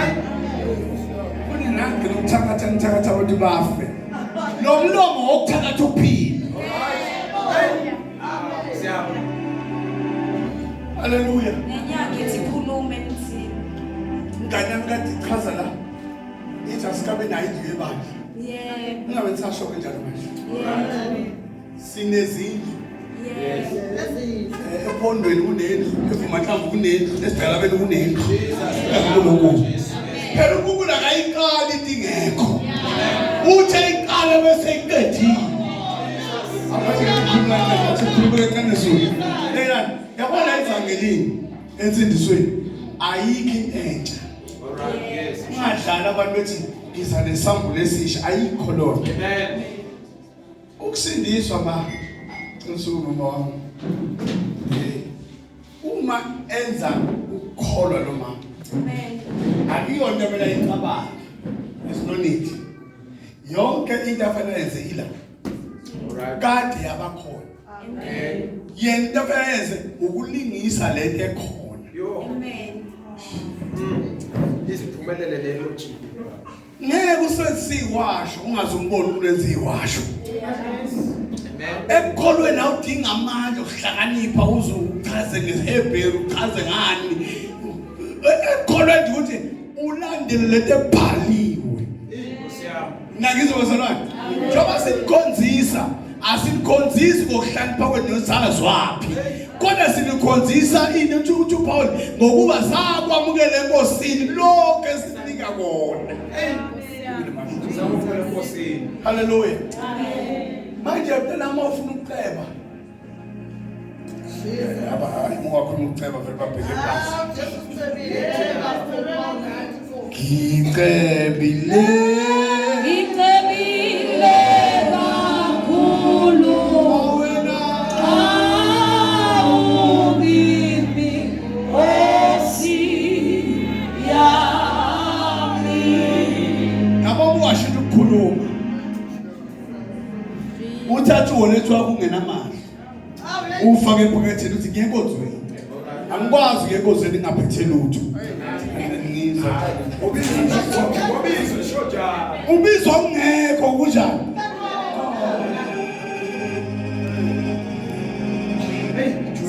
Nanti ngithakatha abantu bafe. Lo mlomo wokuthakatha uphila. Haleluya. Nenyanga ethi khulume emthini. Ngane yami kade ichaza la. Ithi asikabe nayo indlu yebandla. Yebo. Ungabe ngisasho kanjalo manje. Yebo. Sinezindlu. Yebo. Ephondweni kunendlu, eVumahlangwe kunendlu, eSigalabeni kunendlu. Jesus. Phela ukukula kayiqali idingekho. Uthe iqala bese iqedile. Abathi kaNezulu. Yabona evangelini ensindisweni ayikho entsha. Ungadlala abantu bethi ngiza nesambulo esisha ayikho lona. Amen. Ukusindiswa ma insuku mama. Uma enza ukukholwa lo mama. Amen. Akuyona mina icabanga. There's no need. Yonke into afanele yenze ila. Alright. Kade yabakhona. Amen. Yena into afanele yenze ukulingisa lento ekhona. Amen. Iziphumelele lelo nje. Ngeke usesiwasho ungazumbona ulenza iwasho. Amen. Ekukholweni awudinga amandla okuhlakanipha uzuchaze ngeHebrew uchaze ngani. Ekukholweni ukuthi ulandele lento ebhaliwe. Nakizozalwana. Njoba sinikhonzisa, asinikhonzisi ngokuhlanipha kwenozazwapi. Kodwa sinikhonzisa into uthi uPaul ngokuba sakwamukela enkosini lonke esinika kona. Sakwamukela enkosini. Haleluya. Manje phela uma ufuna ukuceba. Hayi ungakhuluma ukuceba vele babheke phansi. Ngicebile kakhulu awubimi osiyami. Ngabo uwashela ukukhuluma. Uthatha uholethu wakho ungenamali. Ufake ephaketheni uthi ngiyenkozweni. Angikwazi ngenkozweni ngaphethe lutho. Ubizwa ungekho kunjani?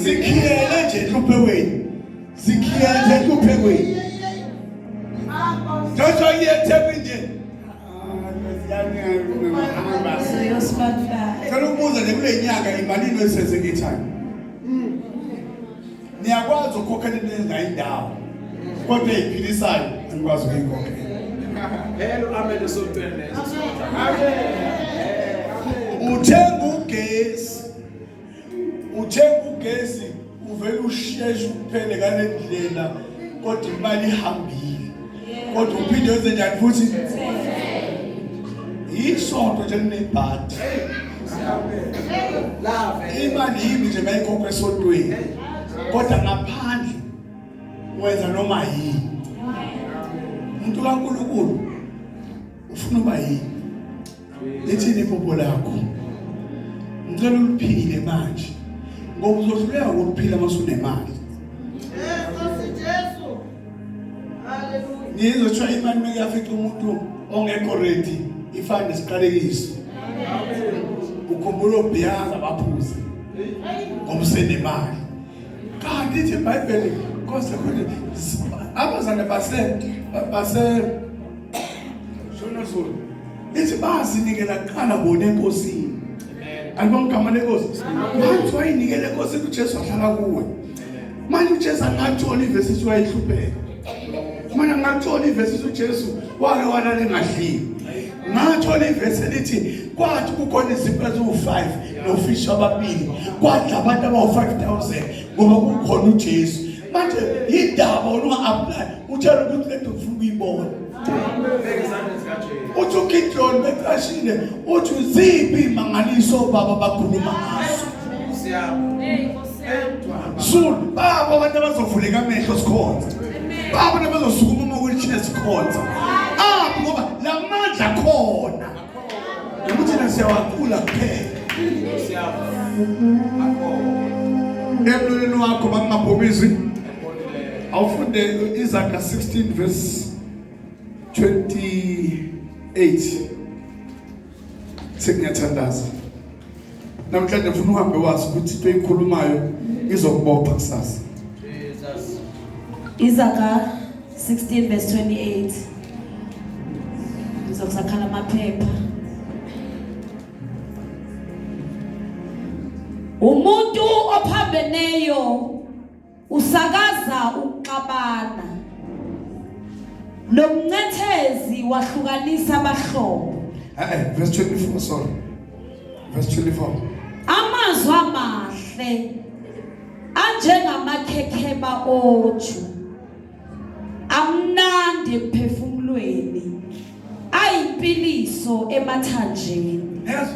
Sikhiyele nje enhluphekweni. Sikhiyele nje enhluphekweni. Jojo yethekwini nje. Kana ukubuza nje kule nyanga imalini oyisenze ngethani. Niyakwazi ukukhokhela indawo. Kodwa iphilisayo angikwazi ukuyikhokhela. Hello amele software lezo. Uthenga ugesi uvela usheshe uphele kalendlela kodwa imali ihambile. Kodwa uphinde wenze njani futhi? Isonto nje linebhadi. Imali yimi nje mayikhokhe esontweni. Kodwa ngaphandle wenza noma yini. Umuntu kaNkulunkulu ufuna uba yini? Lethini iphupho lakho. Ngicela uliphile manje. Ngoba uzohluleka ukuphila masunemali. Jesu. Hallelujah. Ngizotsho imali meyafica umuntu ongekho ready ifane isiqalekiso. Ukhumbula obhiyaza baphuza. Ngomsenemali. Kanti ithi iBhayibheli konke khona abazane base shona zulu. Ithi bazinikela kuqala bona enkosini. Angibongama lenkosi. Manje wayinikele enkosi uJesu ahlala kuwe. Manje uJesu angathola ivesi wayihlupheka. Manje angathola ivesi uJesu wake walala engadlile. Ngathola ivesi elithi kwathi kukhona izipho eziwu5 nofishi ababili. Kwathi abantu abawu5000 ngoba kukhona uJesu. Manje indaba unga apply utshela ukuthi lento ufuna ukuyibona. Bheka isandla sikaJesu. Uthi uGideon beqashile uthi uziphi imangaliso baba bakhuluma ngazo. Siyabonga. Soon baba abantu abazovuleka amehlo sikhonza. Baba abazosukuma uma wheelchair sikhonza. Ngoba lamandla khona. Ukuthi nasiyawaqula kuphela. Siyabonga. Emlolweni wakho bangaphomizi. Awufunde Izaga 16 verse 28. Sengiyathandaza. Namhlanje ufuna uhambe wazi ukuthi into eyikhulumayo izokubopha kusasa. Jesus. Izaga 16 verse 28. Ngizokusakhala amaphepha. Umuntu ophambeneyo usakaza ukuxabana. Lomncethezi wahlukanisa abahlobo. Verse 24, sorry. Verse 24. Amazwi amahle anjengamakhekheba oju. Amnandi emphefumulweni. Ayimpiliso emathanjeni. Yes.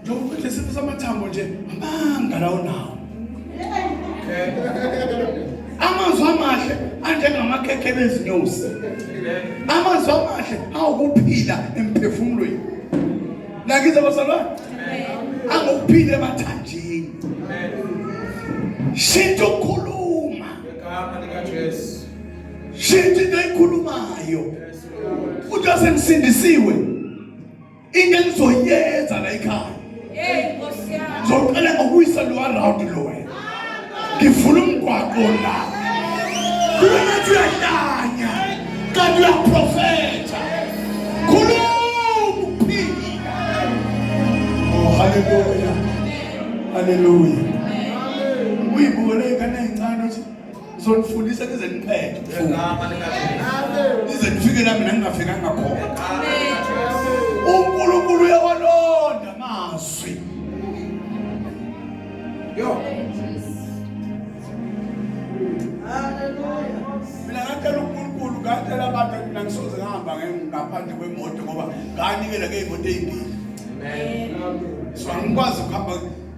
Njengoba lesifo samathambo nje amanga lawo nawo. Amazwi amahle anjengamakhekheba ezinyosi. Amazwi amahle awukuphila emphefumulweni. Nakiza bazalwane. Angokuphila emathanjeni. Shintsha ukukhuluma. Igama likaJesu. Shintsha into eyikhulumayo. Uthi asemsindisiwe. Into engizoyenza la ekhaya. Nkosi yami. Ngizocela ngokuyisa lo around lo wena. Ngivula umgwaqo la. Kuwena uyahlanya. Kanti uyaprofeta. Khuluma uphila. Oh hallelujah. Hallelujah. Uyibule kana incane uthi uzonifundisa nize niqede. Igama likaJesu. Nize nifike la mina ngingafikanga khona. Igama likaJesu. uNkulunkulu uyawalonda amazwi. Yo. Mina ngacela uNkulunkulu ngacela abantu mina ngisoze ngihamba ngaphandle kwemoto ngoba nganikela ngeyimoto ezimbili. Amen. So angikwazi ukuhamba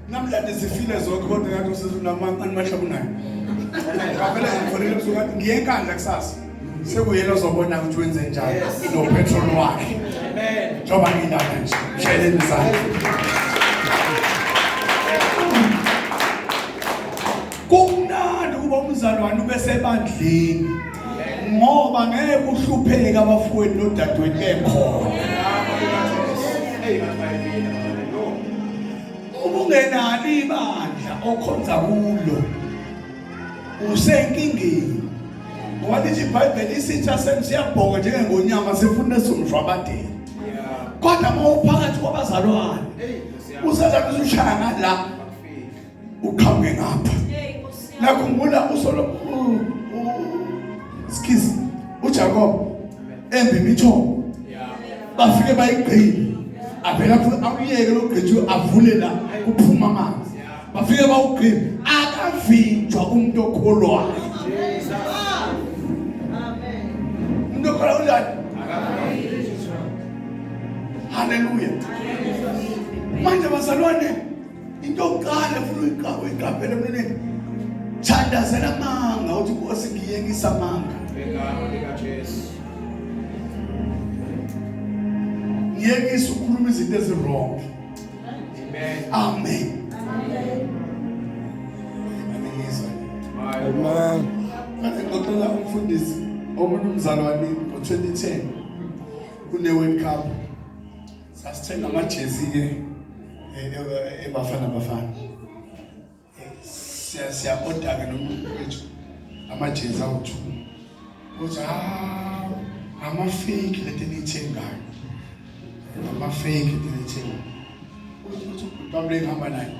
namhlanje sifile zonke kodwa ngathi usizunamancane mahlabunayo. Ngavela ngifonela ebusuku ngathi ngiye enkandla kusasa. Sekuyena ozobona ukuthi wenze njani no petrol wakhe. Amen. Njoba ngilapha nje. Shayeleni izandla. Kumnandi kuba umzalwane ube sebandleni. Ngoba ngeke uhlupheke abafowethu nodadewethu bekhona. Igama likaJesu. Hey, bayibina. Yo. Ubungenali ibandla okhonza kulo. Usenkingeni. Ngoba lithi iBhayibheli isitha siyabhonga njengengonyama sifuna somshwabadeli. Yeah. Kodwa uma uphakathi kwabazalwane Hey, usazathi ushaya ngala uqhamuke ngapha. Lakho ngula usolo skis uJacob embi imithombo yeah. bafike bayigqile avela awuyeke logqithu avule la kuphuma amanzi bafike bawugqile akavinjwa umuntu okholwayo. Jesus. Umuntu okholwayo unjani? Hallelujah. Manje bazalwane into yokuqala ufuna uyiqaphele emleleni. Thandazela amanga uthi Nkosi ngiyekisa amanga. Igama likaJesu. Ngiyekisa ukukhuluma izinto ezirong. Amen. Amen. Amen. Manje ngicela umfundisi omunye umzalwane ngo2010 kune World Cup. Sasithenga amajezi ke ebafana. Siyakoda ke nomuntu wethu amajezi awuthu. Uthi ama-fake leti niyithengayo. Ama-fake leti niyithengayo. Uthi ubabule ngihamba naye.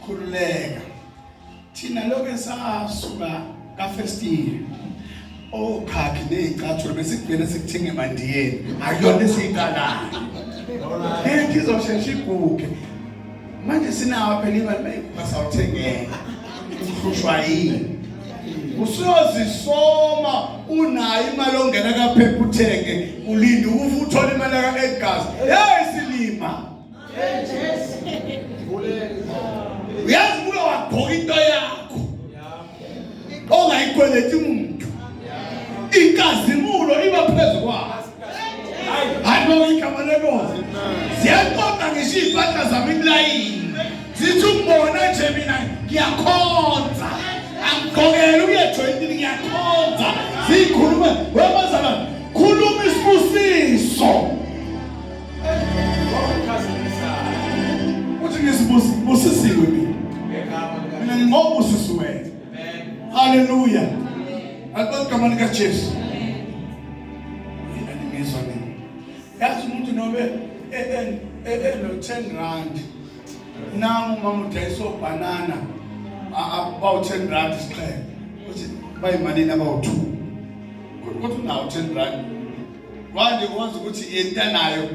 Khululeka. Thina lokho sasuka ka-first year. Okhakhi ney'cathulo besikugcina sikuthenga emandiyeni. Akuyona esiyiqalayo. Ngeke izoshesha iguge. Manje sinawo phela imali bayibasawuthengela. Uhlushwa yini? usuyozisoma unayo imali ongena kaPhepha uthenge ulinde ukuthola imali kaEdgars silima uyazi kulo wagqoka into yakho ongayikweleti umuntu inkazimulo iba phezulu kwakho hayi igama lenkosi siyaqonda ngisho impahla zami kulayini zithi umbona nje mina ngiyakhonza angigqokela uyejoyintini ngiyakhonza zikhulume wemazala khuluma isibusiso uthi ngisibusisiwe mina ngingobusisiwe haleluya akugama likaJesu ngizwa nini yazi umuntu nobe no 10 rand nangu mama udayisa banana about 10 rand isiqhele uthi bayimalini about 2 kodwa unawo 10 rand wande kwazi ukuthi yenta nayo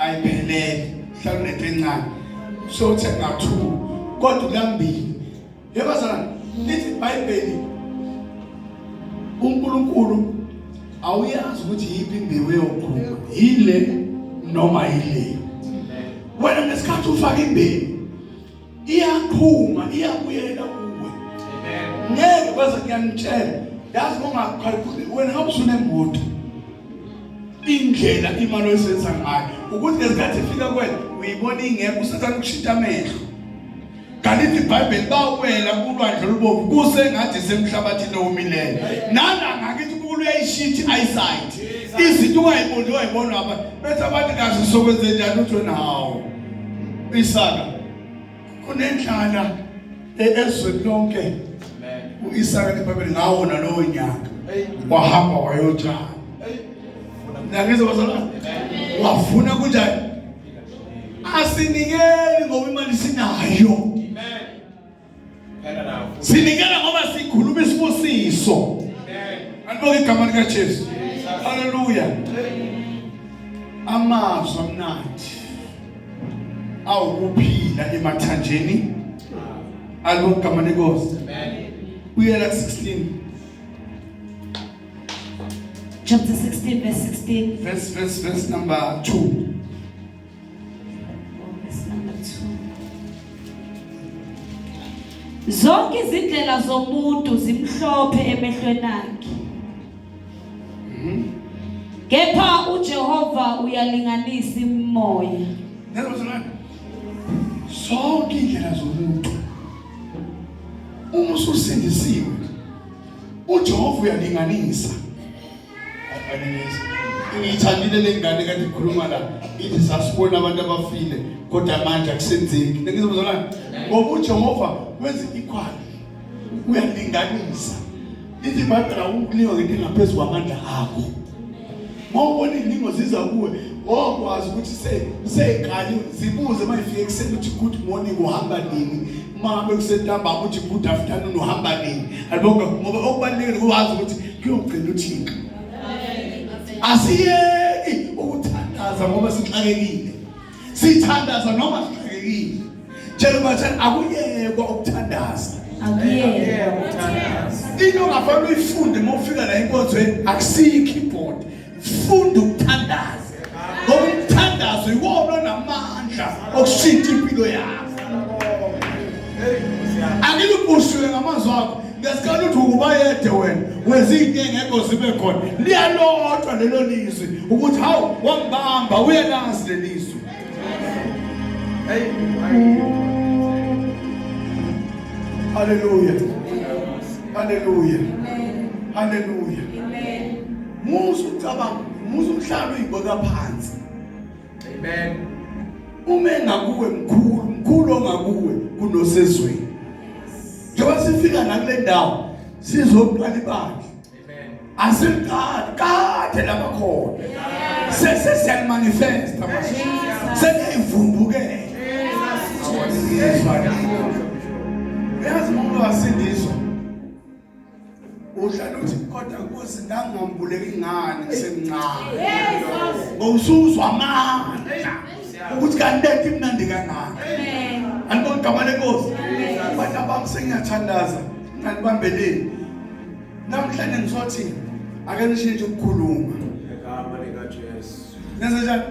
ayiphelele hlala nento encane so uthenga 2 kodwa kulambili yebazana lithi iBhayibheli uNkulunkulu awuyazi ukuthi yiphi imbewu yokhulu yile noma yile wena ngesikhathi ufaka imbewu iyaqhuma iyabuyela kuwe ngeke baze kuyanitshela yazi ungakhalukuli wena awusune emoto indlela imali oyisenza ngayo ukuthi ngesikhathi ifika kwena uyibona ingeke usathana ukushintsha amehlo kanti iBhayibheli bawela kulwandle olubovu kusengathi semhlabathini omileyo nana ngakithi kulo uyayishithi eyesight izinto ungayiboni wayibona apha bese abantu kazi sokwenze njani utho nawo Isaka kunendlala ezweni lonke uIsaka iBhayibheli ngawona lowo nyaka wahamba wayotshala nangizwe bazalwane wafuna kunjani asinikeli ngoba imali sinayo sinikela ngoba sikhuluma isibusiso anibonge igama likaJesu haleluya amazwi amnandi awukuphila emathanjeni alibonge igama lenkosi uyela 16 chapter 16 verse 16 verse number 2 zonke izindlela zomuntu zimhlophe emehlweni akhe kepha uJehova uyalinganisa imoya zonke indlela zomuntu uma ususindisiwe uJehova uyalinganisa ngithandile lengane kade ikhuluma la ithi sasibona abantu abafile kodwa manje akusenzeki ngizobuzana ngoba uJehova wenza ikhwali uyalinganisa ithi iBhayibheli awukuliwa ngento engaphezulu kwamandla akho mawubona iningo ziza kuwe okwazi ukuthi seyiqali zibuze mayifike ekseni uthi good morning uhamba nini mabe kusentamba uthi good afternoon uhamba nini alibonga ngoba okubalekile ukwazi ukuthi kuyogcina uthini asiyeki ukuthandaza ngoba sixakekile sithandaza noma sixakekile njengoba thana akuyekwa ukuthandaza akuyekwa ukuthandaza into ongafanele uyifunde mawufika la enkonzweni akusiyi keyboard funda ukuthandaza ngoba ukuthandaza iwona namandla okushintsha impilo yakho angikubushwe ngamazwi akho ngesikhathi uthi ukuba yede wena wenza into engekho zibe khona liyalodwa lelo lizwi ukuthi hawu wangibamba uyalazi lelizwi haleluya haleluya haleluya musu ucabanga musu umhlalo uyibeka phansi amen uma engakuwe mkhulu ongakuwe kunosezweni njengoba sifika nakule ndawo sizoqala ibandla amen asiqali kade lapha khona sesiyamanifesta manje seyivumbukele yazi umuntu wasindiswa udlala uthi kodwa Nkosi ngangambuleki ingane ngisemncane ngosuzwa amandla ukuthi kanti into imnandi kangaka anibonga igama lenkosi abantu abami sengiyathandaza nganibambeleni namhlanje ngizothi ake nishintshe ukukhuluma Igama likaJesu. nenze njani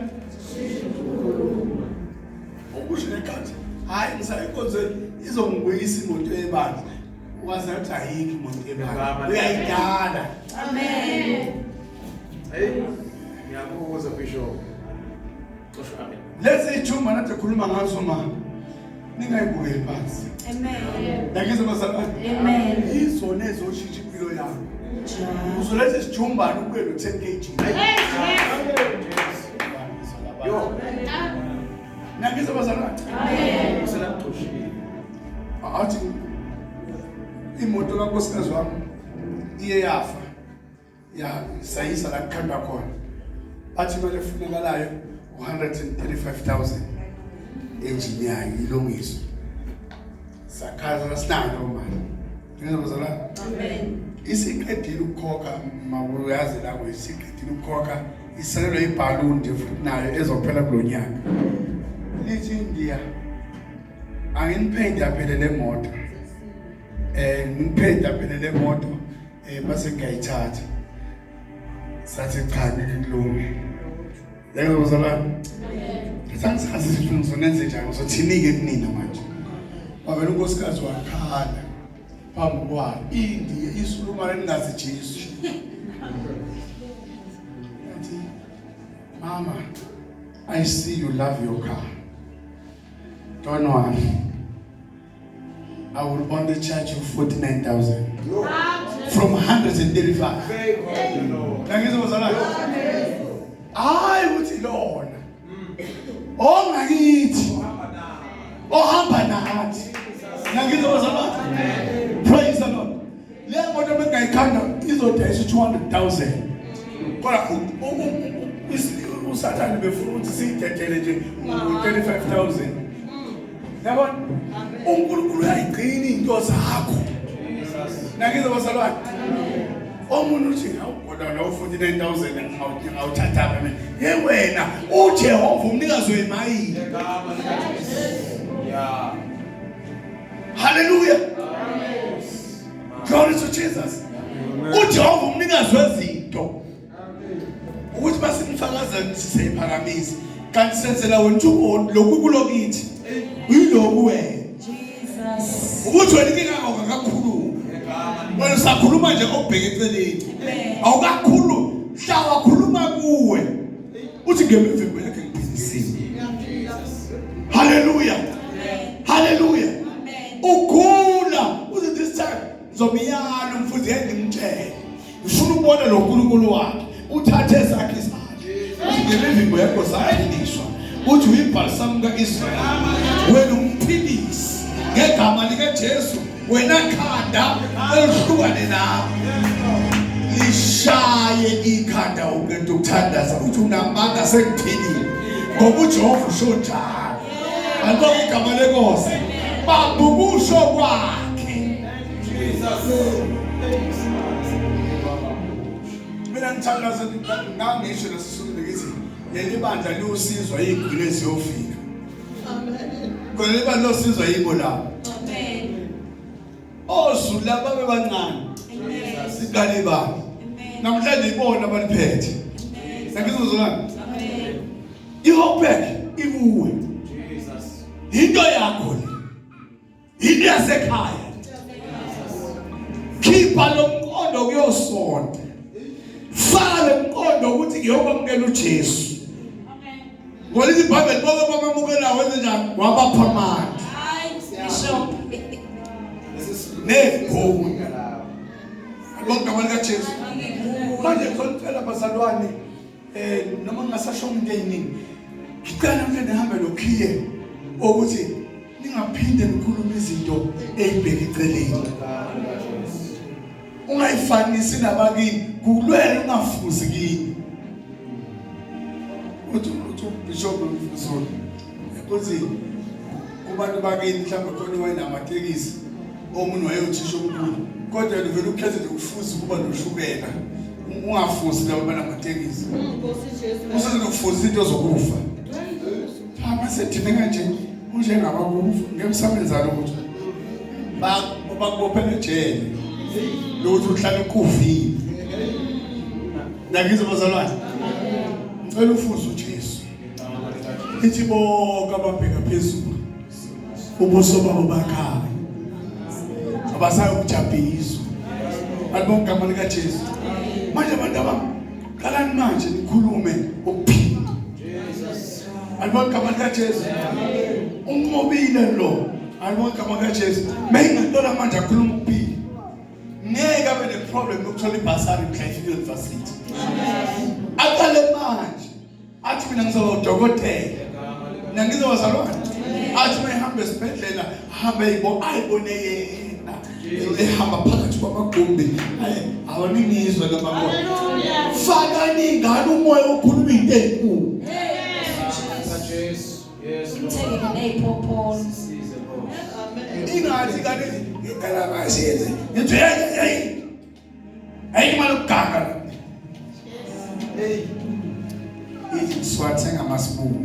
ukusho nekhathi hayi ngisayinkonzweni izongibuyisa imoto ebandla ukwazi ukuthi ayikho imoto ebandla uyayidala Amen. Hey, ngiyakubuza Bishop. Cishe amen. lezi ithuma nathi khuluma ngazo mama ningayibukeli phansi Amen. yakize bazalwane Amen. izona ezoshintsha impilo yakho uzolethe isijumbana ube no 10 kg Yo, yakize bazalwane usenakuxoshile. athi imoto kankosikazi wami iye yafa sayisa la kukhanda khona bathi imali efunekalayo 135,000 engine yayo ilungiswe sakhaza sinalo mali ngizobuzala Amen. isiqedile ukukhokha mawuyazi la isiqedile ukukhokha isalelwe ibhaluni nje futhi nayo ezophela kulonyaka lithi India anginiphinde aphelele moto ngiphinde aphelele moto base ngiyayithatha sathi cha ngilunge lelo bazalwane ngisazi sifuna sonenze njani uzothinike kunina manje wabona unkosikazi wakhala phambi kwayo India isulumane ningazi Jesu yathi mama I see you love your car. Don't worry. I will only charge you 49,000 from 135. Thank the Lord. Nangizo bazalwane. Hayi uthi lona. Ongakithi. Ohamba nathi. Nangizo bazalwane. Praise the Lord. Le moto bengayikhanda izodayisa 200,000. Kodwa usathane befuna ukuthi siyidedele nje 35,000. Yabona? uNkulunkulu uyayiqina into zakho. Nakizo bazalwane. Omuntu uthi awugoda lo 49,000 ngawuthatha mina. Wena uJehova umnikazi wemayini. Igama likaJesu. Yeah. Hallelujah. Glory to Jesus. uJehova umnikazi wezinto. Ukuthi basimfakazele siseyiphakamisa. Kanti senzela wena lokhu kulokithi. Uyilokhu wena. Jesus. Ukuthi wena inkinga yakho akakhuluma. Wena usakhuluma nje okubheka eceleni. Awukakhuluma, hla wakhuluma kuwe. Uthi ngemivimbo yakhe ngibizisile. Hallelujah. Hallelujah. Ukhula uthi this time zomiyalo umfuzi ngimtshele. Ufuna ukubona lo nkulunkulu wakhe. Uthathe sakhe isandla. Uthi ngemivimbo yakho sayilishwa. Uthi uyibhalsam kaIsrael. Wena umphilisi ngegama likaJesu. Wena khanda elihlukane nawe lishaye ikhanda umuntu ukuthandaza ukuthi unamanga sekuphilile ngoba uJehova usho njalo anto igama lenkosi babubusho kwakhe mina ngithandaza ngangisho lesisuku ngithi leli bandla liusizwa izigwilo eziyofika amen leli bandla liusizwa yibo lapho Amen. Osu laba bebancane. Sigane bani. Namhlanje ibona abaliphethe. Sakuzozwana. Amen. Ihope ibuwe. Jesus. Into yakho le. Into yasekhaya. Khipha lo mqondo kuyosonta. Faka lo mqondo ukuthi ngiyokwamukela uJesu. Amen. Ngolithi iBhayibheli bonke bamamukela wenze njani? Wabapha amandla. Hi, Bishop. Nebhomu. Bonke abantu kaJesu. Angikuwe. Manje ngicela bazalwane noma ngingasasho umuntu eyiningi ngicela manje nihambe lokhiye ukuthi ningaphinde nikhulume izinto ezibheke eceleni ungayifanisi nabakini kulwela ungafuzi kini uthi Bishop Mfuzulu ukuthi kubantu bakini mhlawumbe khona wena amatekisi omunye wayothisha unkulu kodwa uvela ukhethe nje ufuzi kuba noshukela ungafuzi labo banamatekisi usenze ukufuza into zokufa abasedine kanje unjengabakufa ngemsebenzana ukuthi bakubophela ejele lokuthi uhlale ukuvile. Ngiyakuzwa bazalwane. Ngicela ufuze uJesu. Ithi bonke ababheka phezulu. Ubuso babo bakhaya. Abasayo ukujabhizwa. Alibonke igama lika Jesu. Manje abantu qalani manje nikhulume ukuphila. Alibonke igama lika Jesu. Umobile lo. Alibonke igama lika Jesu. Mayingatola manje akhuluma ukuphila. Ngeke abe ne problem ukuthola ibhasari eKliffe University. Aqale manje. Athi mina ngizoba udokotela. Ngizowazalwana. Athi mayihamba esibhedlela, hamba ayibone yena. Ehamba phakathi kwamagumbi. Awaningizwe nabangwa. Faka ningane umoya okhuluma into enkulu. Take the name Paul. Ingathi kanti ngicela basize. Ngithi hey manje ukuganga. Hey. Ithi swathe ngamasibuko.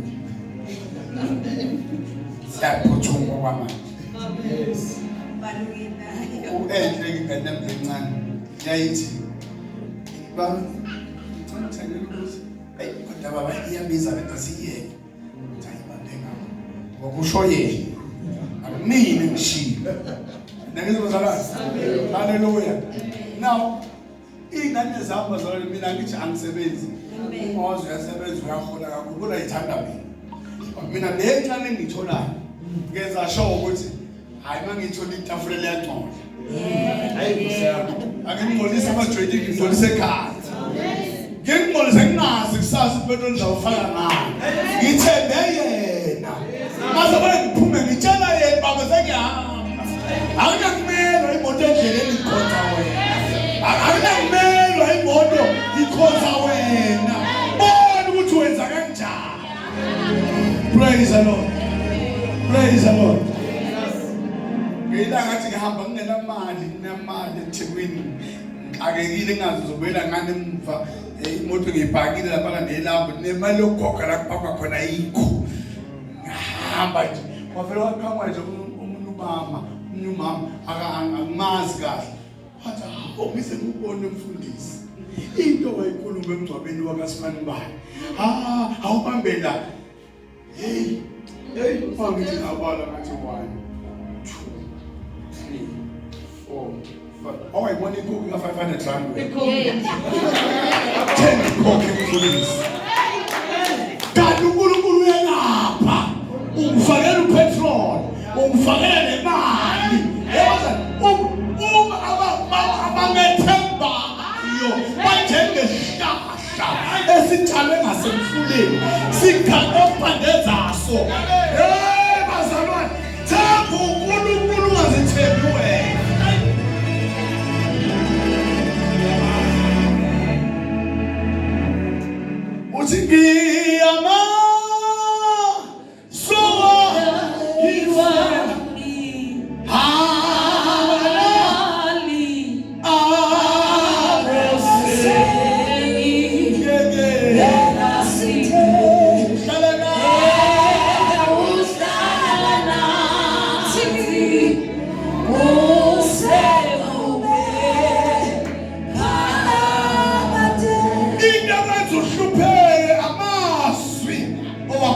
Siyaphuthuma kwamanje. Yes. Enhle ingane encane. Yayithi ba ngithanda ukuthi kodwa baba iyabiza bese siyeke. Ngokusho yena akumina ngishilo nangizozalana haleluya. Now ingane zami bazalwane mina ngithi angisebenzi umozwe yasebenza uyahola kakhulu kodwa ithanda mina lencane engitholayo ngenza sure ukuthi hayi mangithola itafula liyangcola hayi kusiyaphi akengcolisa ama-trading ngidlulise ekhaya ngingcolise ngingazi kusasa ipetrol ngizawufaka ngayo ngithembe yena mase bona ngiphume ngitshela yena baba sengiyahamba akunakumelwa imoto endleleni ikhonza wena akunakumelwa imoto ikhonza wena bona ukuthi wenza kanjani. Praise the Lord. Praise the Lord. Ngiyila ngathi ngihamba ngingenamali eThekwini akekile ngazi uzobuyela ngane emva imoto ngiyibhakile lapha ngelamba nemali yokukhokha la kupakwa khona yikho ngihamba nje wavela waqhamuka nje umama angimazi kahle wathi ngise ngibone umfundisi into wayikhuluma emngcwabeni wakaSifanibani awubambe la hey fangithi abala ngathi 1 2 3 4 5 ayibona ikhokhi ka 500 rand 10 ikhokhi umfundisi kanti uNkulunkulu uyelapha ungifakela upetrol ungifakela nemali abangethembayo banjengesihlahla esitshalwe ngasemfuleni sikhanophande zaso. Bazalwane themba uNkulunkulu ungazithembi wena. Uthi ngiyama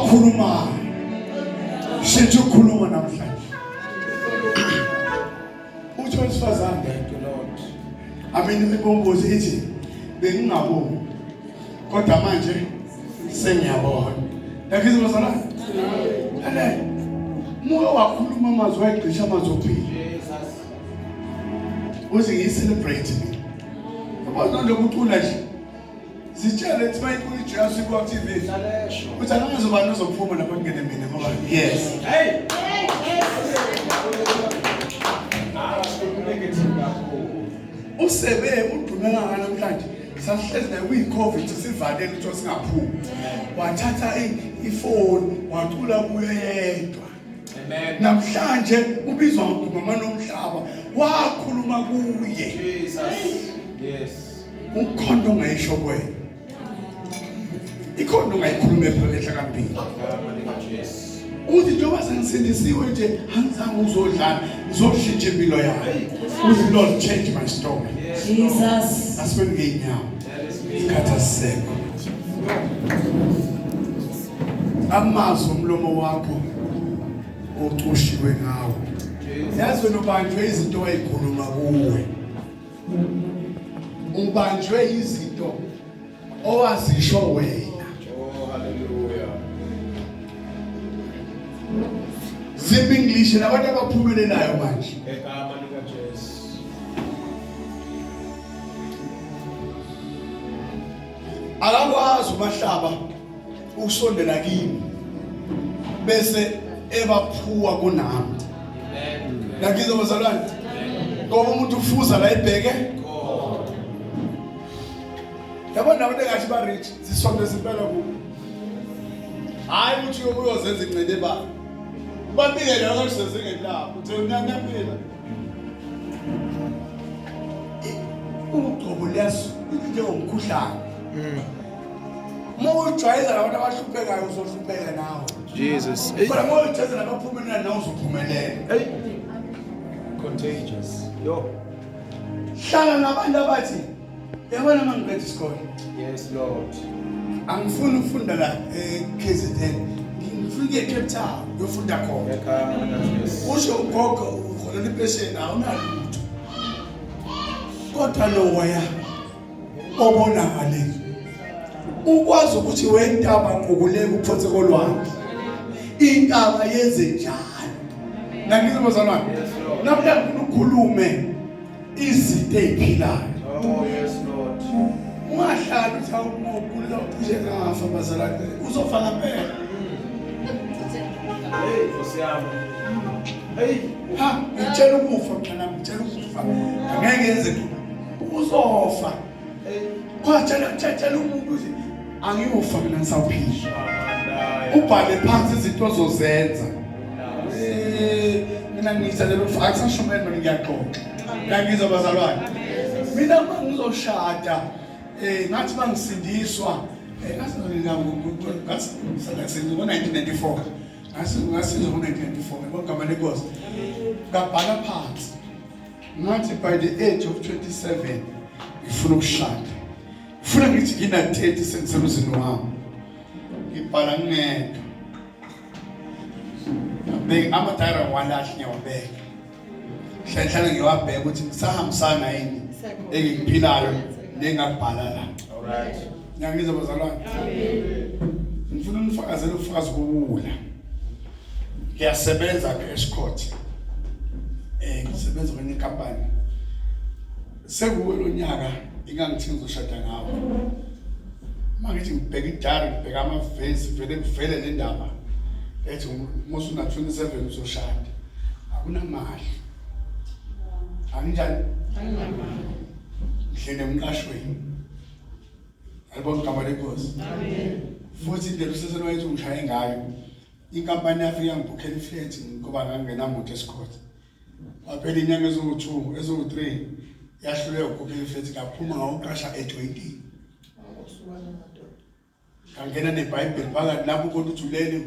khuluma shethi ukhuluma namhlanje uthi wesifazane Lord amini ibongozi ithi bengingaboni kodwa manje sengiyabona. Yakizwa bazalwane ene muke wakhuluma amazwi ayigqisha amazwi ophila uthi ngiyicelebrate mina yabona lokucula nje sitshele ukuthi bayikho iJesu ku-activate uthi angazoba nozophuma lapho ngene mina ngoba yes hey usebe udumela namhlanje sahlezi naye kuyi-COVID sivalele ukuthi singaphumi wathatha ifoni wacula kuyo yedwa. Namhlanje ubizwa ngumama nomhlaba wakhuluma kuye Jesus. Yes. Ukhondo ngayisho kwena ikhondo ngayikhuluma ephakethe kampini uthi njengoba sengisindisiwe nje angizange uzodlala ngizoshintsha impilo yakhe uthi Lord change my story Jesus asifeni ngeenyawo isikhathi sisekho amazwi omlomo wakho ocushiwe ngawo yazi wena ubanjwe izinto wayikhuluma kuwe ubanjwe izinto owazisho wena Oh, hallelujah. zimbi English nabantu abaphumelelayo manje Egama likaJesu. akakwazi umahlaba ukusondela kimi bese ebaphuwa kunami ngakizwa bazalwane ngoba umuntu ufuza la ibheke yabona abantu engathi ba rich sisonde simpela ku hayi ukuthi uyozenza incede ba bambike la ngasenze ngelapho uthi unyanyaphela uqobo leso njengomkhuhlane mawujwayeza labantu abahluphekayo uzohlupheka nawe Jesus. kodwa mawujwayeza labaphumelela nawe uzophumelela Contagious. Yo. hlala nabantu abathi yabona mangiqeda isikole Yes, Lord. angifuni ukufunda la KZN ngifike eCape Town uyofunda khona Egama likaJesu. usho ugogo uholela impesheni awunalutho kodwa lo waya obonakale ukwazi ukuthi wentaba ngokuleka uphothe kolwandle intaba yenze njalo ngangizwa bazalwane namhlanje ukukhulume izinto eziphilayo Oh, yes, Lord. ungahlala uthi awumokulela uphushe ngafa bazalwane uzofaka phela Hey, Fosiamo. Hey. ha ngitshela ukufa mntana ngitshela ukufa angeke yenze uzofa kwatshela umuntu uthi angiyofa mina ngisawuphila ubhale phansi izinto ozozenza mina ngiyithalela ufa akusashumela mina ngiyaxoxa ngangizwa bazalwane mina mangizoshada ngathi bangisindiswa ngo-1994 ngasizwa ngo-1994 ngogama lenkosi ngabhala phansi ngathi by the age of 27 ngifuna ukushada ngifuna ngithi ngina-30 sengisemzini wami ngibhala ngedwa amadayira ngiwalahle ngiyawabeka hlahlala ngiwabheka ukuthi ngisahambisana yini engikuphilayo nengakubhala la All right. ngiyangizwa bazalwane ngifuna unifakazele ubufakazi bobuwula ngiyasebenza ke-Escort ngisebenza kwenye inkampani sekuwe lo nyaka ingangithi ngizoshada ngawo mangithi ngibheka idari ngibheka amavesi vele le ndaba ethi musu na 27 uzoshada akunamali anginjani ngihlele emqashweni alibona igama lenkosi futhi indlela usesena wayethi ungishaye ngayo inkampani yafika ngibhukhela iflat ngoba ngangenamuntu eScott waphela inyanga eziwu2 eziwu3 yahlule ukukhokhela iflat ngaphuma ngawuqasha e20 kangena neBhayibheli phakathi lapho kodwa uthulele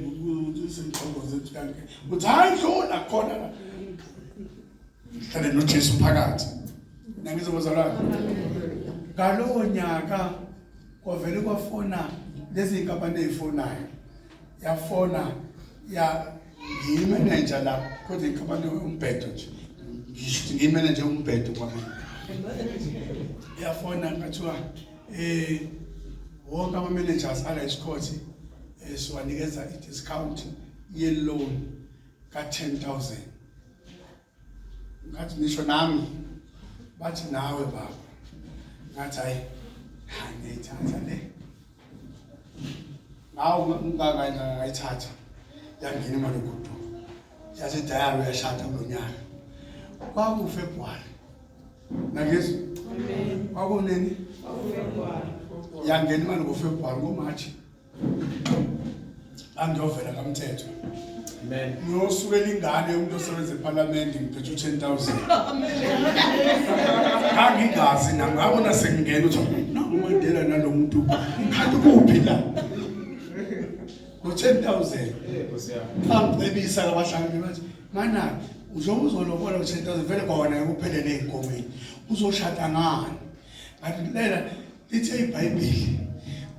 izinhlobo zethu kanke uthi hayi dlula khona la hlale noJesu phakathi nangizobazalana ngalowo nyaka kwavele kwafona lezi inkampani ezifonayo yafona ya ngiyimanager la kodwa inkampani umbhedo nje ngisho ngiyimanager umbhedo kwami yafona ngathiwa wonke ama managers ala eScott siwanikeza i-discount ye-loan ka10,000 ngathi nisho nami bathi nawe baba ngathi hayi ngiyithatha le nawo ungakanye ngayithatha yangena imali kudu yathi diary yashada ngonyaka kwaku February nangizwe kwakunini yangena imali ngoFebruary ngoMarch angiyovela kamthetho Amen. ngiyosukela ingane yomuntu osebenza eParliament ngiphethe 10,000 kangingazi nangabona sengingena uthi uMandela nalomuntu kanti kuphi la ngo-10,000 Nkosi yami. bangicebisa kabahlangani bathi mana uzobe uzolobola u-10,000 vele khona ekuphelele ey'nkomeni uzoshada ngani kanti lela lithi iBhayibheli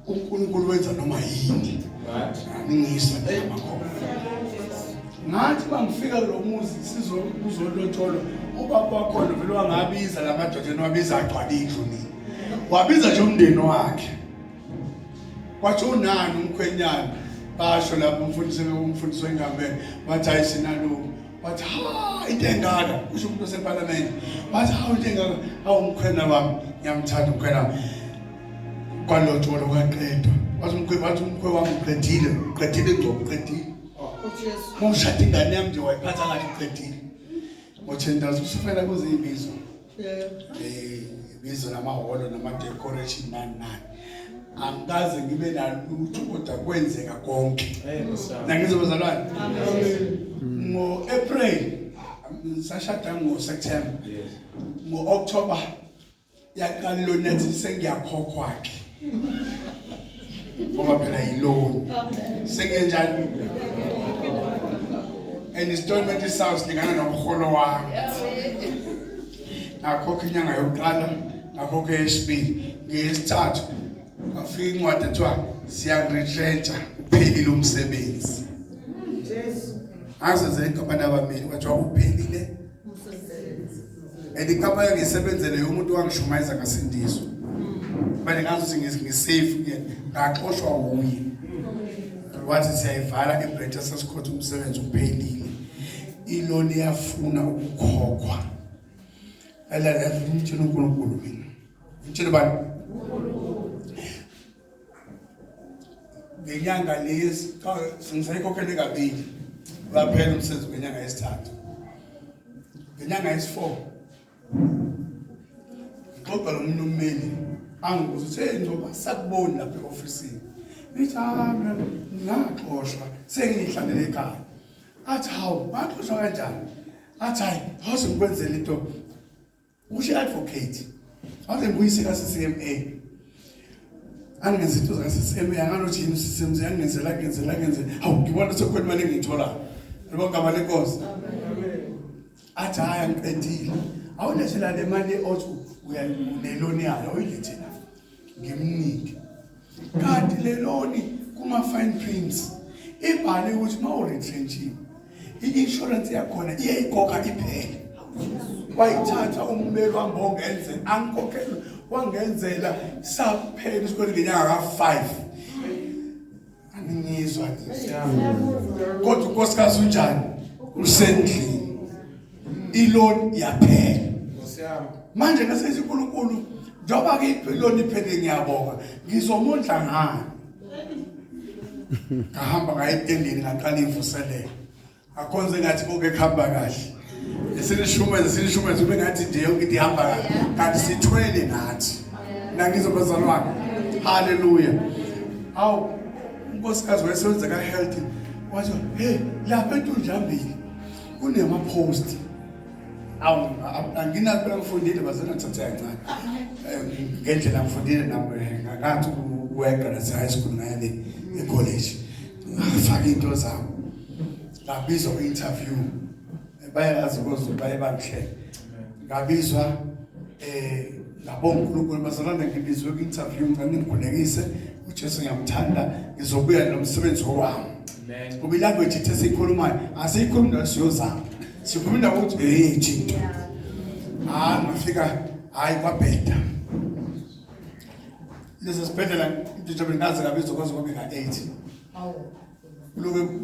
uNkulunkulu wenza noma yini ningizwa namakhona ngathi bangifika lo muzi sizolotsholo ubaba wakhona vele wangabiza lamadoda wabiza agcwala indlu nini wabiza nje umndeni wakhe kwathi unani umkhwenyana basho lapho umfundisi wengambe wathi ayisinaloko wathi ha into engaka kusho umuntu oseparlament wathi ha into engaka awumkhwena wami ngiyamthanda umkhwena kwalotsholo kwaqedwa wathi umkhwe wami uqedile ngcobo uqedile mawushada ingane yami nje wayiphatha kahle uqedile ngo-10,000 usufela kuze ibizo ibizo namahholo nama-decoration nani angikaze ngibe nalutho kodwa kwenzeka konke nangizwe bazalwane ngo-April sashada ngo-September ngo-October yaqala lonethi sengiyakhokhwa-ke ngoba phela yiloni sengenjani and installment isouth lingana nomholo wami ngakhokha inyanga yokuqala ngakhokha eyesibili ngeyesithathu afika incwadi ethiwa siyakuretrencha uphelile umsebenzi azenze inkampani abameli kwathiwa uphelile and inkampani yangisebenzele yomuntu wangishumayeza ngasindiswa bale ngazo ngisafe ngaxoshwa wuye wathi siyayivala eBritish Court umsebenzi uphelile iloni yafuna ukukhokhwa ala ngitshela uNkulunkulu mina ngitshela bani ngenyanga lezi singisayikhokhele kabili baphela umsebenzi ngenyanga yesithathu ngenyanga yesi4 ngoba lo muntu ummeli angibuza ukuthi njoba sakubona lapha eofisini nithi mina ngaxoshwa sengihlalele ekhaya athi hawu ngaxoshwa kanjani athi hayi hose ngikwenzela into usho advocate awuze ngiyise ka CCMA angenza into za CCMA anganothi yini CCMA yangenzela hawu ngibona sokukhona imali engiyithola yebo ngaba lenkosi athi hayi ngiqedile awunethela le mali othi uyaleloni yayo uyilethe la ngimnike kanti le loni kuma fine prints ibhale ukuthi mawuretrenchiwe i-insurance yakhona iyayikhokha iphele wayithatha ummeli wambongenze angikhokhela wangenzela saphela isikole ngenyanga ka5 aningizwa kodwa unkosikazi unjani usendlini iloni yaphela manje ngasesithi uNkulunkulu njoba ke iloni iphele ngiyabonga ngizomondla ngani ngahamba ngayetendeni ngaqala ivuselelo akhonze ngathi konke khamba kahle silishumayeza ube ngathi nje yonke into ihamba kahle kanti sithwele nathi nangizobazalwane haleluya awu unkosikazi wayesebenza ka health wathi hey lapha eTunjambili kunema post awu anginaphela ngifundile bazana thatha kancane ngendlela ngifundile nami ngathi ukuweka nase high school ngale ecollege ngafaka into zami ngabizwa ku-interview bayazi ukuthi bayebanhle ngabizwa ngabonga uNkulunkulu bazalwane ngibizwe ku-interview ngikhulekise uJesu ngiyamthanda ngizobuya nomsebenzi wami ngoba ilanguage ithi siyikhulumayo asiyikhulumi nasiyozama sikhuluma ukuthi hey Thixo ngafika hayi kwabheda lezi sibhedlela into ngaze ngabizwa kwaze kube nga8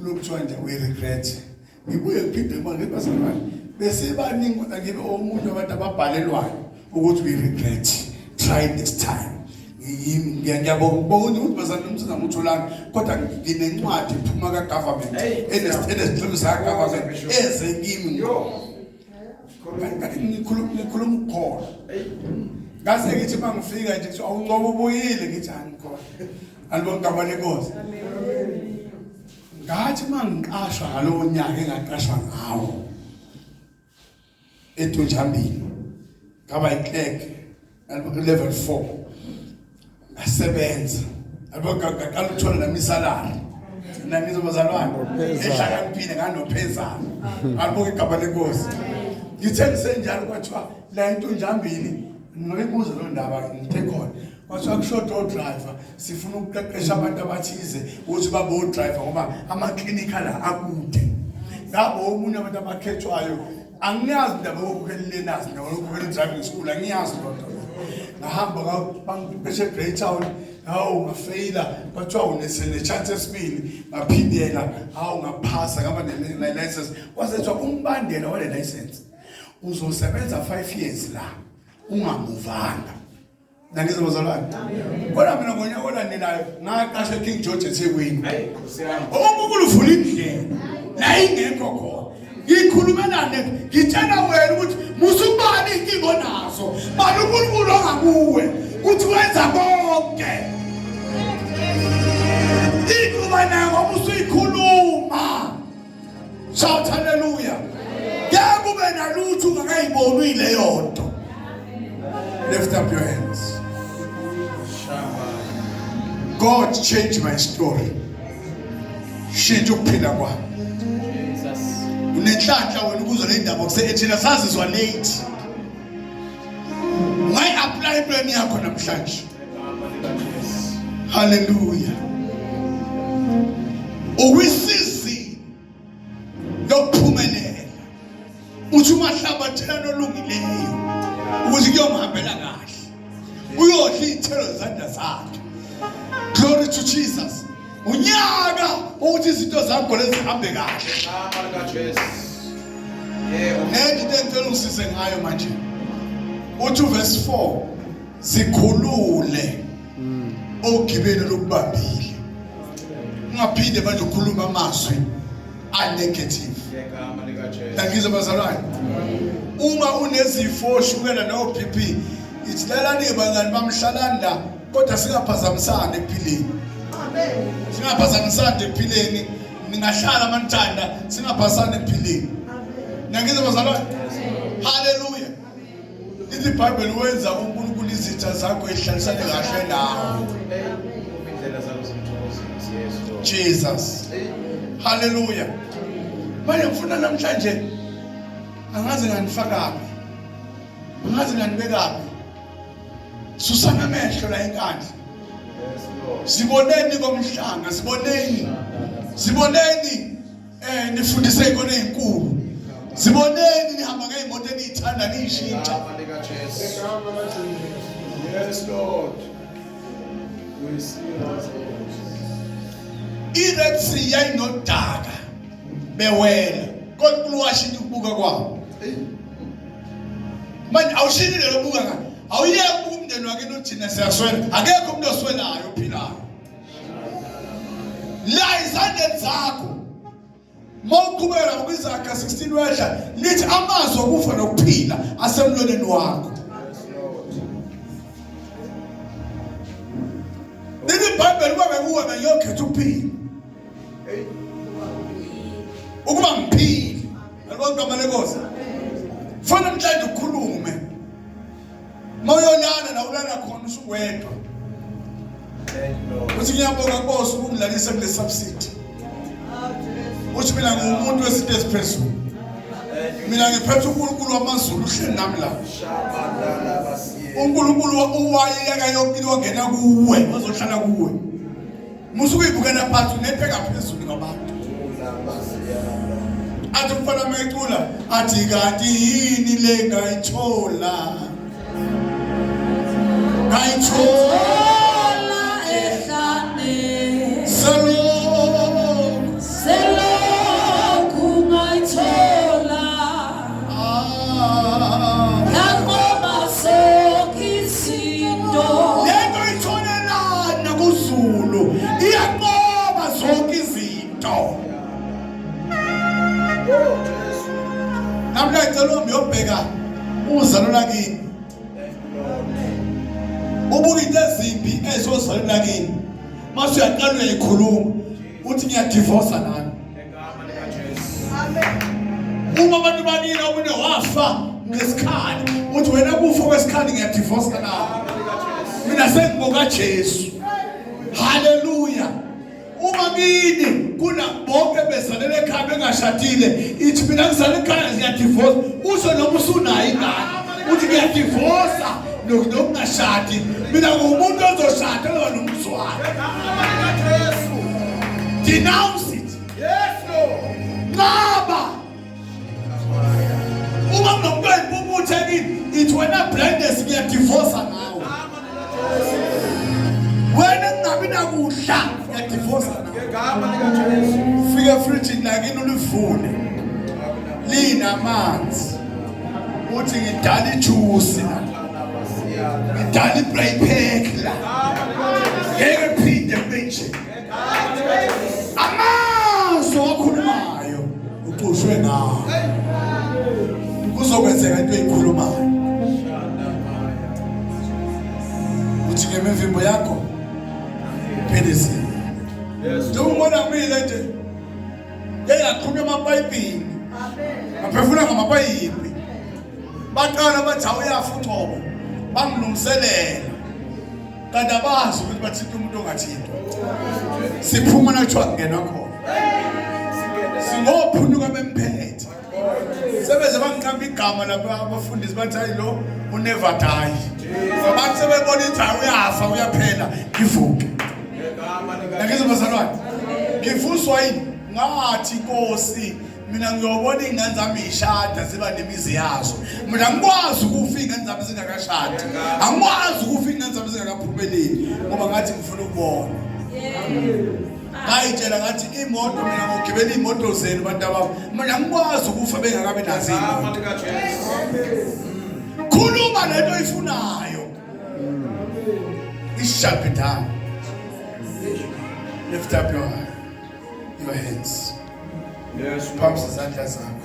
lokuthiwa nje we regret ngibuye ngiphinde ngibazalwane bese baningi kodwa ngibe omunye abantu ababhalelwayo ukuthi we regret try next time ngiyabonga ukuthi bazalwane umsebenzi ngutholanga kodwa nginencwadi iphuma ka government enesithelo sa government eze kimi kanti ngikhuluma ukukhona ngase ngithi mangifika nje awunqobo ubuyile ngithi angikhona alibona igama lenkosi ngathi mangiqashwa ngalowo nyaka engaqashwa ngawo eTunjambili ngaba iclerk level 4 ngasebenza alibona ngaqala ukuthola nami isalary nanizobazalwane ehlakaniphile nganophezana alibuke igama lenkosi ngithe ngisenjalo kwathiwa la into njambili ngoyibuza lo ndaba ngithe khona kwathiwa kushoda driver sifuna ukuqeqesha abantu abathize ukuthi babe driver ngoba ama-clinical akude ngabo omunye abantu abakhethwayo angiyazi indaba yokukhelenazi ndaba yokukhele driving school angiyazi lodwa ngahamba bangibeshe Greytown hawu ngafeyila kwathiwa unesele chance esibili ngaphindela hawu ngaphasa ngaba ne-license kwasethiwa umbandela wale license uzosebenza 5 years la ungamuvanga nangizobazalwane kodwa mina ngonyaka olandelayo ngaqasha King George eThekwini uNkulunkulu uvula indlela la ingekho khona ngikhuluma nani ngitshela wena ukuthi musubani inkingo nazo bani uNkulunkulu ongakuwe uthi wenza konke ikuba nayo usuyikhuluma shout hallelujah yakube nalutho ungakayiboni ile yonto lift up your hands God changed my story shintsha ukuphila kwami unenhlanhla wena ukuzwa le ndaba kusethina sazizwa late why apply plan yakho namhlanje hallelujah uwisizi lokuphumelela uthi umahlabathelo olungileyo ukuthi kuyomhambela kahle uyodla izithelo zezandla zakhe glory to Jesus unyaka ukuthi izinto zakho lezi zihambe kahle into engicela usise ngayo manje uthi verse 4 sikhulule ogibelo lokubambile ungaphinde manje ukhuluma amazwi a-negative ngizobazalwane uma unezifo shukela no BP itshelani bangani bamhlalani la kodwa singaphazamisana ekuphileni amen singaphazamisana ekuphileni ningahlala manthanda singaphazamisana ekuphileni amen ngizobazalwane haleluya ithi iBhayibheli wenza uNkulunkulu izitha zakho ehlalisane kahle nawe indlela zakho zimthokozisa Jesus haleluya manje ngifuna namhlanje angaze nganifakapi angaze nganibekapi susana amehlo la enkandla siboneni komhlanga siboneni nifundise ikona ezinkulu siboneni nihamba ngeimoto enizithanda niyishintsha yes Lord we see Red Sea yayinodaka bewela kodwa uNkulunkulu washintsha ukubuka kwabo manje awushini lelo buka ngani awuyeke umndeni wake nothina siyaswela akekho umuntu oswelayo ophilayo la izandla zakho mawuqhubeka ngokwizakha 16 wedla lithi amazwi okufa nokuphila asemloleni wakho iBhayibheli kwabekuwe beyokhetha ukuphila ukuba ngiphile alibona amalekhosi fana mhlanje ukhulume mawuyolana la ulana khona usuwedwa uthi ngiyabonga Nkosi ukungidlalisa kule subsidy uthi mina ngumuntu wesinto esiphezulu mina ngiphethe uNkulunkulu wamazulu uhleli nami la uNkulunkulu uwayeka yonke into ongena kuwe ozohlala kuwe musukuyibukela phansi unepheka phezulu ngabantu athi umfana mayicula athi kanti yini le ngayithola ehlane selokhu ngayithola yangoba sokizinto lento itholelana kuzulu iyanqoba zonke izinto namhla icela uyobheka uzalo lakini ubuke into ezimbi ezozalo lakini mase uyaqala uyayikhuluma uthi ngiyadivorce nani uma abantu banini obune wafa ngesikhali uthi wena kufa kwesikhali ngiyadivorce nani mina sengiboka Jesu haleluya uma kini kuna bonke bezalele ekhaya bengashadile ithi mina ngizale ekhaya ngiyadivorce usho noma usunayo ingane uthi ngiyadivorce nokungashadi mina ngumuntu ozoshada loba nomzwana denounce it. Yes, Lord. Naba uma nomuntu ayibubuthe kini ithi wena blindness ngiyadivorce nawe wena ngabe nakudla ngiyadivorce nawe fika fridge nakini ulivune linamanzi uthi ngidala ijuice ngidala ibrain pack la ngeke phinde benje amazwi okhulumayo uxushwe ngawo kuzokwenzeka into eyikhulumayo uthi ngemivimbo yakho phindisi ngibona kumile nje ngiyaqhunywa amabhayibhili ngaphefuna ngamapayipi baqala bathi awuyafa uNcobo bangilungiselela kanti abazi ukuthi bathinte umuntu ongathintwa siphuma nakuthi kungena khona singophunuka bemphethe sebeze bangiqamba igama lapha abafundisi bathi hayi lo unever die bathi sebebona ukuthi uyafa uyaphela ngivuke ngizobazalwane ngifuswa yini ngathi Nkosi mina ngiyobona ingane zami ishada ziba nemizi yazo mina ngikwazi ukufa ingane zami zingakashadi angikwazi ukufa ingane zami zingakaphumeleli ngoba ngathi ngifuna ukubona ngayitshela ngathi imoto mina ngogibela imoto zenu bantu ababo mina ngikwazi ukufa bengakabe nazo imoto khuluma lento oyifunayo it shall be done. Lift up your hands. Yes, Pumps izandla zakho.